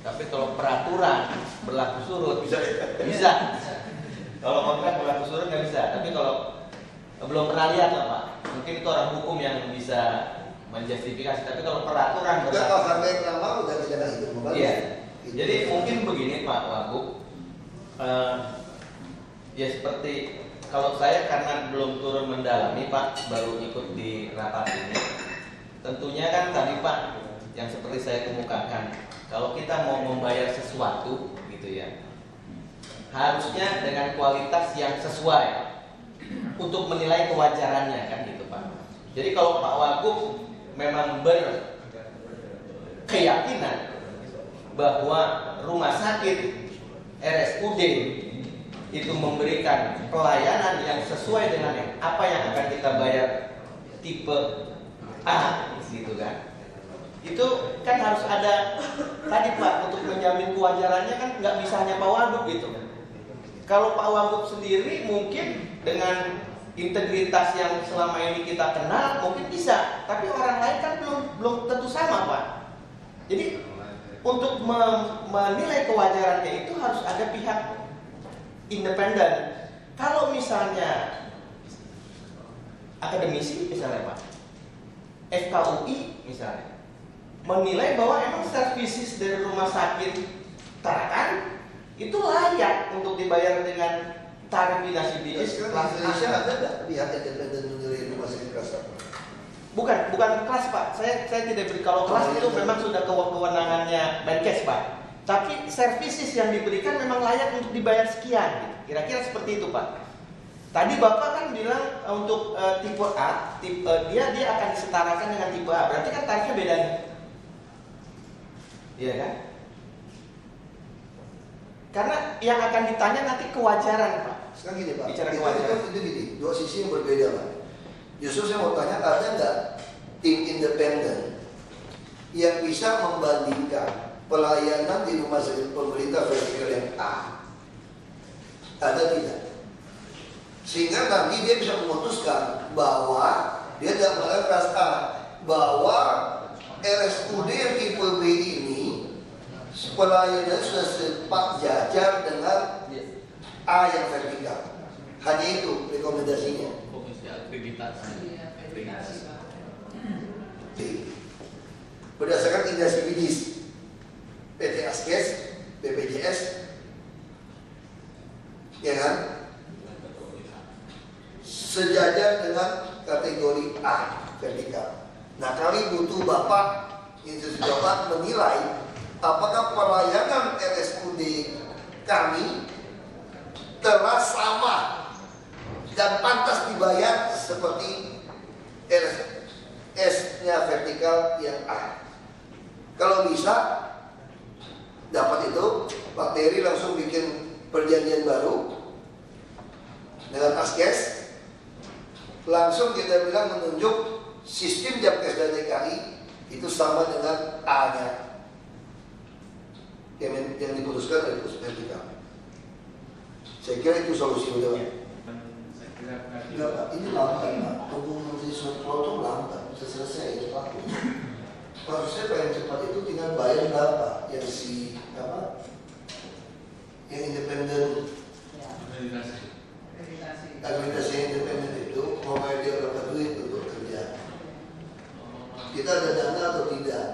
Tapi kalau peraturan berlaku surut bisa. Kalau kontrak berlaku surut nggak bisa. Tapi kalau belum pernah lihat lah, Pak. Mungkin itu orang hukum yang bisa menjustifikasi. Tapi kalau peraturan berlaku, kalau harga yang lama udah tidak hidup kembali. Iya. Jadi mungkin begini, Pak Wagub. Ya seperti kalau saya karena belum turun mendalami, Pak, baru ikut di rapat ini. Tentunya kan tadi, Pak, yang seperti saya kemukakan, kalau kita mau membayar sesuatu gitu ya, harusnya dengan kualitas yang sesuai untuk menilai kewajarannya, kan gitu, Pak. Jadi kalau Pak Wagub memang berkeyakinan bahwa rumah sakit RSUD itu memberikan pelayanan yang sesuai dengan apa yang akan kita bayar tipe A gitu kan, itu kan harus ada tadi, Pak, untuk menjamin kewajarannya kan nggak bisa hanya Pak Wagub gitu. Kalau Pak Wagub sendiri mungkin dengan integritas yang selama ini kita kenal mungkin bisa, tapi orang lain kan belum tentu sama, Pak. Jadi untuk menilai kewajarannya itu harus ada pihak independen. Kalau misalnya akademisi misalnya, Pak, FKUI misalnya menilai bahwa emang services dari rumah sakit Tarakan itu layak untuk dibayar dengan tarif dinasti bijis kelas Indonesia ada nggak pihak independen menilai rumah sakit kelas? Bukan kelas, Pak. Saya tidak beri, kalau kelas itu memang sudah kewenangannya Menkes, Pak. Tapi services yang diberikan memang layak untuk dibayar sekian, gitu. Kira-kira seperti itu, Pak. Tadi Bapak kan bilang untuk tipe A, dia akan disetarakan dengan tipe A. Berarti kan tarifnya beda nih. Iya kan? Karena yang akan ditanya nanti kewajaran, Pak. Sekarang gini, Pak. Bicara kewajaran. Itu gini, dua sisi yang berbeda, Pak. Justru saya mau tanya, ada nggak tim independen yang bisa membandingkan pelayanan di rumah sakit pemerintah vertikal yang A? Ada tidak? Sehingga nanti dia bisa memutuskan bahwa dia tidak melakukan kelas A, bahwa RSUD yang tipe B ini pelayanannya sudah sejajar dengan A yang vertikal. Hanya itu rekomendasinya. Komisi akreditasi. Berdasarkan indikasi bijis PT Askes, BPJS, ya kan, sejajar dengan kategori A vertikal. Nah, kami butuh Bapak, institusi Bapak menilai apakah pelayanan RSUD kami telah sama dan pantas dibayar seperti RS-nya vertikal yang A. Kalau bisa dapat itu, Pak Terry langsung bikin perjanjian baru dengan Askes. Langsung kita bilang menunjuk sistem Japkes dan DKI itu sama dengan A-nya yang diputuskan oleh pusat vertikal. Saya kira itu solusi udah. Enggak, Pak, ini lambat, Pak. Hubungan di suatu itu lambat, bisa selesai itu, Pak. Harusnya paling cepat itu tinggal bayar berapa yang si apa? Yang independen, akreditasi independen itu mau bayar dia berapa duit untuk kerja? Kita ada dana atau tidak?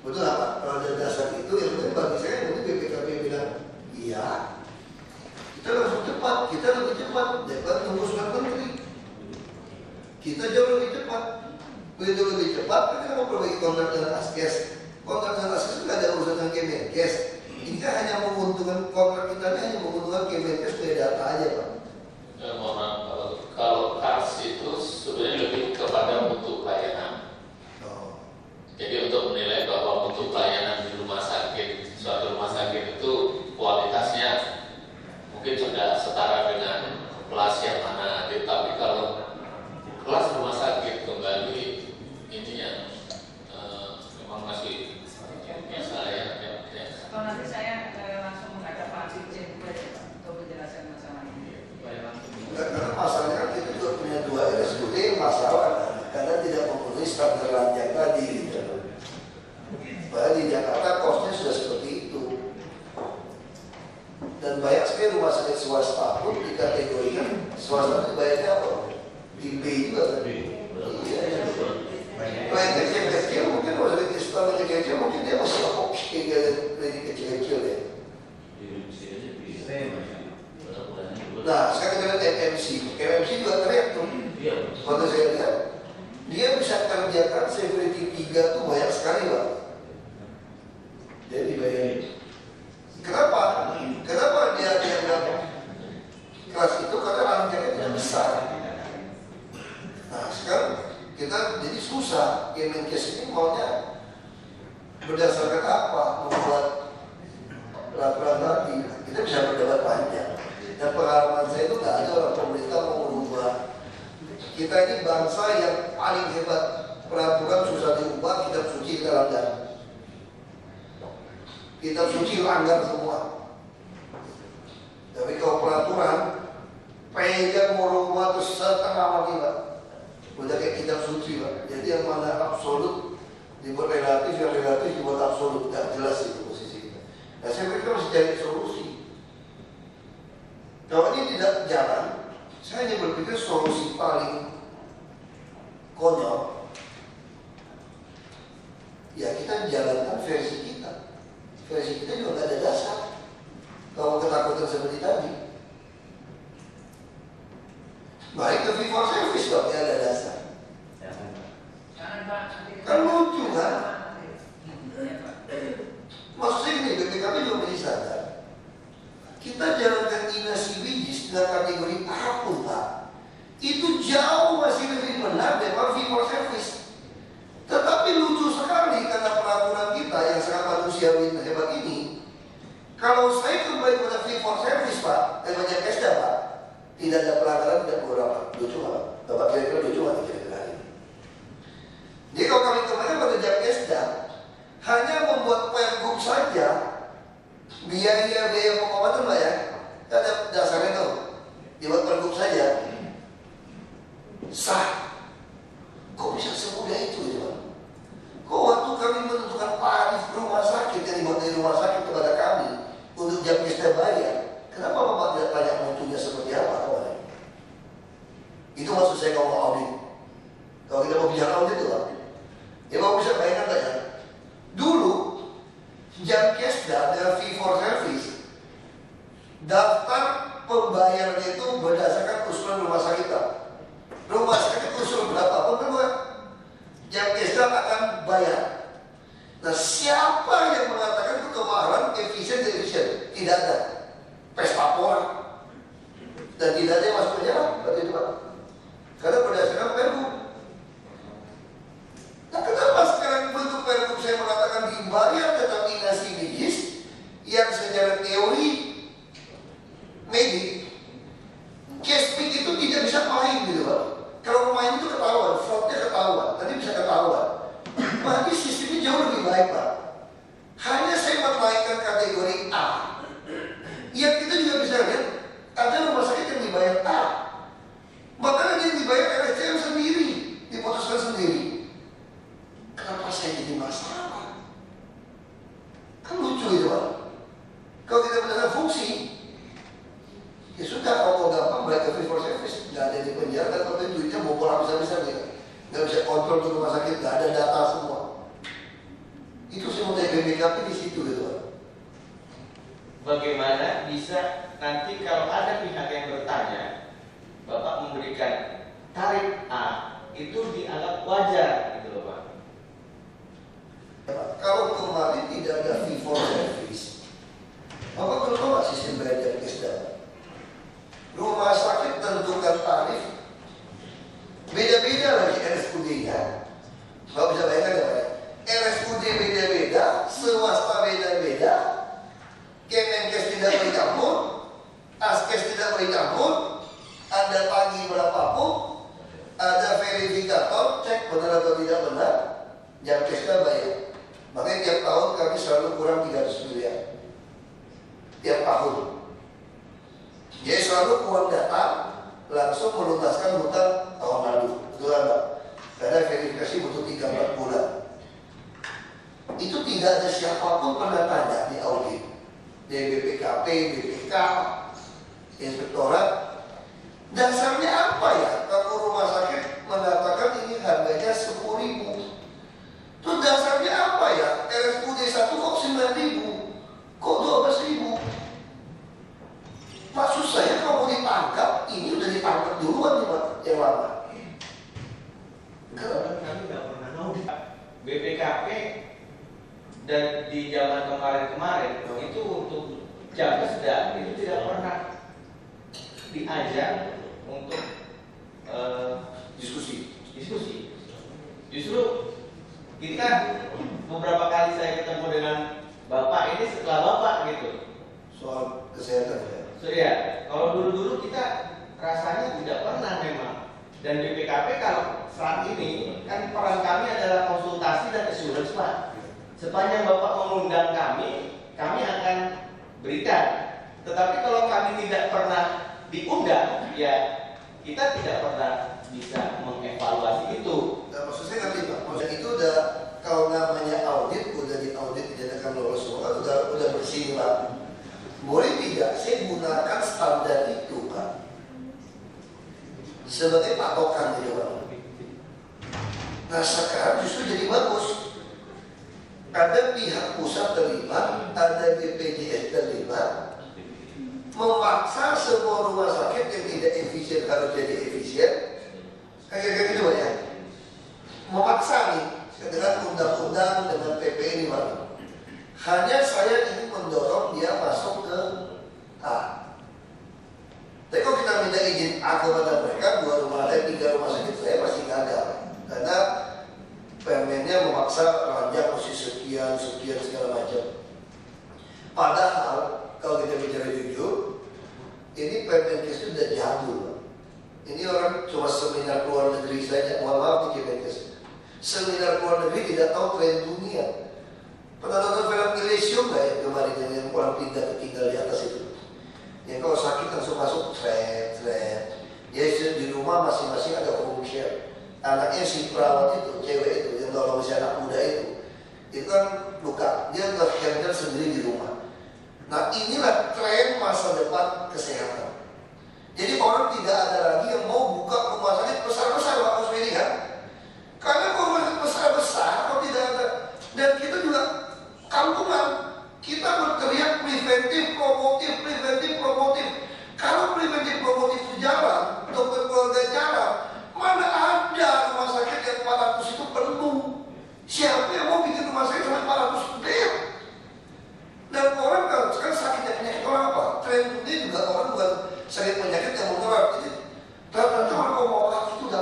Betul apa? Kalau ada dasar itu yang penting bagi saya, nanti BPKP bilang iya, kita langsung cepat. Kita jauh lebih cepat. Begitu lebih cepat, kita mau perbaiki kontrak dengan Askes. Kontrak dengan Askes itu nggak ada urusan dengan Kemenkes. Ini kan hanya menguntungkan kontrak kita, hanya menguntungkan Kemenkes punya data aja, Pak. Mohon maaf, kalau KARS itu sebenarnya lebih kepada mutu pelayanan. Jadi untuk menilai bahwa mutu pelayanan di rumah sakit, suatu rumah sakit itu kualitasnya mungkin sudah setara dengan kelas yang mana. Tapi kalau kelas rumah sakit kembali intinya memang masih biasa ya. Kalau nanti saya langsung menghadap Pak Dirjen untuk penjelasan masalah ini. Karena masalahnya kan kita juga punya 2 RSUD masalah karena tidak memenuhi standar ranjang tadi. Padahal di Jakarta kosnya sudah seperti itu. Dan banyak sekali rumah sakit swasta pun dikategorikan swasta itu bayarnya apa? Di B juga kan? Iya. Yang kecil-kecil mungkin rumah sakit Islam yang kecil mungkin dia masih oke dari kecil-kecil ya. Nah, sekarang kita lihat MMC juga teriak tuh. Waktu saya lihat, dia bisa kerjakan severity 3 tuh banyak sekali, Pak. Dia dibayarin. Kenapa? Kenapa dia dianggap kelas itu? Karena ranjangnya tidak besar. Nah, sekarang kita jadi susah. Kemenkes ini maunya berdasarkan apa membuat peraturan tadi. Kita bisa berdebat panjang. Dan pengalaman saya itu nggak ada orang pemerintah mau merubah. Kita ini bangsa yang paling hebat. Peraturan susah diubah, kitab suci kita langgar. Kitab suci langgar semua. Tapi kalau peraturan pegang mau rubah terus setengah mati, Pak. Udah kayak kitab suci, Pak. Jadi yang mana absolut dibuat relatif, yang relatif dibuat absolut. Nggak jelas itu posisinya. Nah, saya pikir kita masih cari solusi. Kalau ini tidak jalan, saya hanya berpikir solusi paling konyol. Ya kita jalankan versi kita. Versi kita juga nggak ada dasar. Kalau ketakutan seperti tadi, baik ke fee for service dong, ya ada dasar. Kan lucu kan? Maksudnya ini BPKP juga mesti sadar. Kita jalankan inasi bijis dengan kategori apapun, Pak. Itu jauh masih lebih benar daripada fee for service. Tetapi lucu sekali karena peraturan kita yang sangat manusiawi hebat ini. Kalau saya kembali pada fee for service, Pak, banyak Kesda, Pak, tidak ada pelanggaran, tidak beberapa. Lucu nggak, Pak? Bapak kira-kira lucu nggak kira-kira ini? Jadi kalau kami kembali pada Jakesda, hanya membuat pergub saja. Biaya pengobatan, Pak, ya, ada dasarnya tuh, dibuat pergub saja, sah. Kok bisa semudah itu, Pak? Kok waktu kami menentukan tarif rumah sakit yang dibuat dari rumah sakit kepada kami untuk Jakesda bayar, kenapa Bapak tidak tanya mutunya seperti apa awalnya? Itu maksud saya kalau mau audit. Kalau kita mau bicara audit itu, Pak, ya Bapak bisa bayangkan tak ya? Dulu Jakesda dengan fee for service, daftar pembayaran itu berdasarkan usulan rumah sakit. Rumah sakit usul berapa pun Jakesda akan bayar. Nah, siapa yang mengatakan itu kemahalan efisien? Tidak ada. Pesta pora. Dan tidak ada yang masuk penjara pada itu, Pak. Karena berdasarkan pergub. Nah, kenapa sekarang bentuk pergub saya mengatakan dibayar tetap inasi bijis yang secara teori medik case pick itu tidak bisa main gitu, Pak. Kalau main itu ketahuan, fraudnya ketahuan, tadi bisa ketahuan. Berarti sistemnya jauh lebih baik, Pak. Hanya saya menaikkan kategori A. Yang kita juga bisa lihat ada rumah sakit yang dibayar A, bahkan ada yang dibayar RSCM sendiri, diputuskan sendiri. Kenapa saya jadi masalah? Kan lucu itu, Pak. Kalau tidak berdasarkan fungsi, ya sudah, kalau gampang balik ke fee for service, nggak ada di penjara, dan kalau duitnya bobol habis-habisan ya, nggak bisa kontrol di rumah sakit, nggak ada data semua. Itu semua dari BPKP di situ gitu, Pak. Bagaimana bisa nanti kalau ada pihak yang bertanya, Bapak memberikan tarif A itu dianggap wajar gitu loh Pak. Kalau kemarin tidak ada fee for service, apa perlu sistem bayar kesehatan? Rumah sakit tentukan tarif beda-beda lagi RSUD-nya. Nggak bisa bayangkan ya Pak. RSUD beda-beda, swasta beda-beda, Kemenkes tidak bercampur, Askes tidak bercampur, ada tagih berapapun, ada verifikator, cek benar atau tidak benar, Jamkesnya bayar. Makanya tiap tahun kami selalu kurang 300 miliar tiap tahun. Jadi selalu uang datang langsung melunaskan hutang tahun lalu, betul Pak? Karena verifikasi butuh 3-4 bulan. Itu tidak ada siapapun pernah tanya di audit, dari BPKP, BPK, inspektorat. Dasarnya apa ya? Kalau rumah sakit mengatakan ini harganya 10.000. Itu dasarnya apa ya? RSUD 1 kok 9.000? Kok 12.000? Maksud saya kalau mau ditangkap, ini udah ditangkap duluan nih Pak, yang lama. Kami nggak pernah audit BPKP dan di zaman kemarin-kemarin itu untuk Jamkesda itu tidak pernah diajak untuk diskusi. Justru kita beberapa kali saya ketemu dengan Bapak ini setelah Bapak gitu. Soal kesehatan ya. So ya, kalau dulu-dulu kita rasanya tidak pernah memang. Dan BPKP kalau saat ini kan peran kami adalah konsultasi dan assurance Pak. Sepanjang Bapak mengundang kami akan berikan. Tetapi kalau kami tidak pernah diundang, ya kita tidak pernah bisa mengevaluasi itu. Nah, maksud saya nanti Pak, maksudnya itu udah kalau namanya audit, udah diaudit dinyatakan lolos semua, udah bersih Pak. Boleh tidak saya gunakan standar itu Pak sebagai patokan gitu Pak. Nah sekarang justru jadi bagus. Ada pihak pusat terlibat, ada BPJS terlibat, memaksa semua rumah sakit yang tidak efisien harus jadi efisien. Kayak gitu Pak ya. Memaksa nih dengan undang-undang, dengan PP ini Pak. Hanya saya ingin mendorong dia masuk ke A. Tapi kalau kita minta izin A kepada mereka, 2 rumah sakit, 3 rumah sakit saya masih gagal. Karena permennya memaksa ranjang mesti sekian segala macam. Padahal kalau kita bicara jujur, ini Kemenkes itu sudah jadul. Ini orang cuma seminar luar negeri saja. Mohon maaf nih Kemenkes. Seminar luar negeri tidak tahu tren dunia. Pernah nonton film Elysium nggak ya kemarin yang orang pindah tinggal di atas itu? Yang kalau sakit langsung masuk thread. Ya di rumah masing-masing ada home care. Anaknya si perawat itu, cewek itu yang nolong si anak muda itu kan luka, dia nggak handle sendiri di rumah. Nah inilah tren masa depan kesehatan. Jadi orang tidak ada lagi yang mau buka rumah sakit besar-besar Pak Kuswini kan? Karena kalau rumah sakit besar-besar kalau tidak ada, dan kita juga kampungan, kita berteriak preventif promotif. Kalau preventif promotif itu jalan, dokter keluarga jalan, mana ada rumah sakit yang 400 itu penuh? Siapa yang mau bikin rumah sakit sampai 400 bed? Dan orang kalau sekarang sakitnya penyakit orang apa? Tren ini juga orang bukan sakit penyakit yang menular. Jadi rata-rata orang kalau mau itu udah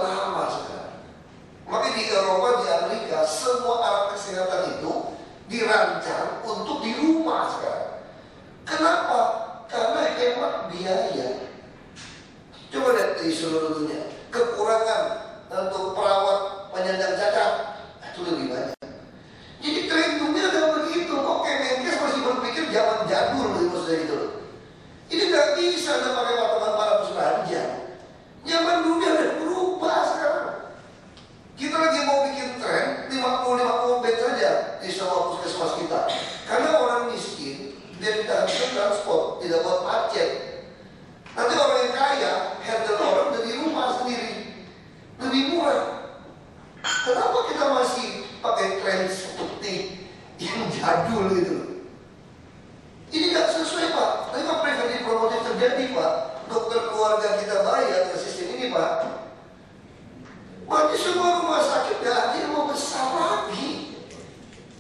Makanya semua rumah sakit gak ada yang mau besar lagi.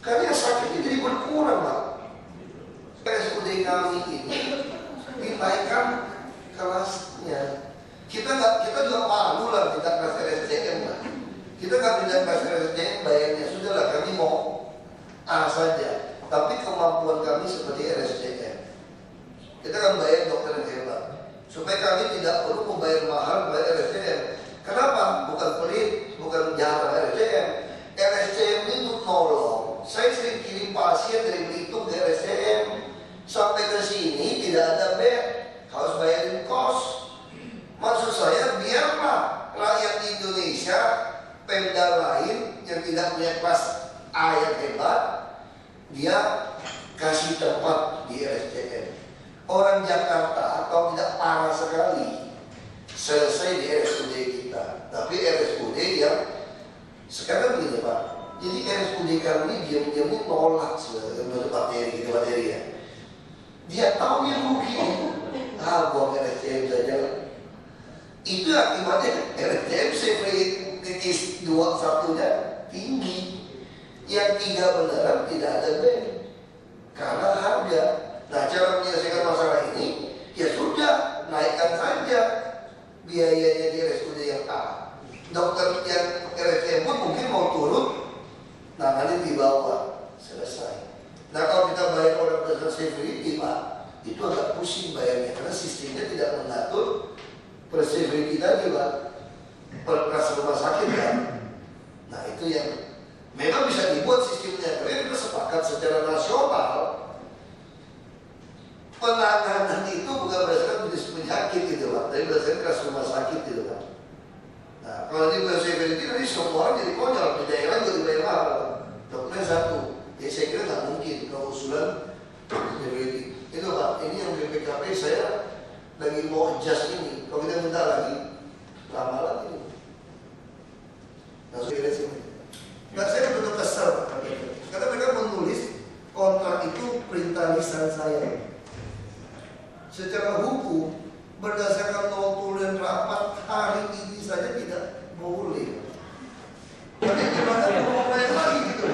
Karena sakitnya jadi berkurang, Pak. RSUD kami ini dinaikkan kelasnya. Kita juga malu lah minta kelas RSCM lah. Kita nggak minta kelas RSCM, bayarnya sudahlah kami mau A saja. Tapi kemampuan kami seperti RSCM. Kita kan bayar dokter yang hebat. Supaya kami tidak perlu membayar mahal bayar RSCM. Kenapa? Bukan pelit, bukan jarang RSCM. RSCM itu nolong. Saya sering kirim pasien dari Belitung ke RSCM. Sampai ke sini tidak ada bed, harus bayarin kos. Maksud saya biarlah rakyat Indonesia, Pemda lain yang tidak punya kelas A yang hebat, dia kasih tempat di RSCM. Orang Jakarta kalau tidak parah sekali selesai di RSUD kita. Tapi RSUD yang sekarang begini Pak. Jadi RSUD kami diam-diamnya nolak sebenarnya materi ya. Dia tahu yang rugi. Buang RSCM saja. Itu akibatnya RSCM severitas 2-1-nya tinggi. Yang 3 beneran tidak ada band karena harga. Nah, cara menyelesaikan masalah ini ya sudah naikkan saja biayanya di RSUD yang A. Dokter yang RSCM pun mungkin mau turun, nanganin di bawah, selesai. Nah, kalau kita bayar orang berdasarkan severity, Pak, itu agak pusing bayarnya karena sistemnya tidak mengatur per severity tadi, Pak, per kelas rumah sakit kan. Nah, itu yang memang bisa dibuat sistemnya, tapi kita sepakat secara nasional penanganan itu bukan berdasarkan jenis penyakit gitu Pak, tapi berdasarkan kelas rumah sakit gitu Pak. Nah, kalau di severity tadi semua orang jadi konyol, di daerah juga dibayar mahal, dokternya satu. Ya saya kira nggak mungkin kalau usulan severity itu Pak. Ini yang BPKP saya lagi mau adjust ini. Kalau kita minta lagi lama lagi. Nah, saya kira sini. Nah, saya betul kesal karena mereka menulis kontrak itu perintah lisan saya. Secara hukum berdasarkan notulen rapat hari ini saja tidak boleh. Jadi gimana mau mulai lagi gitu?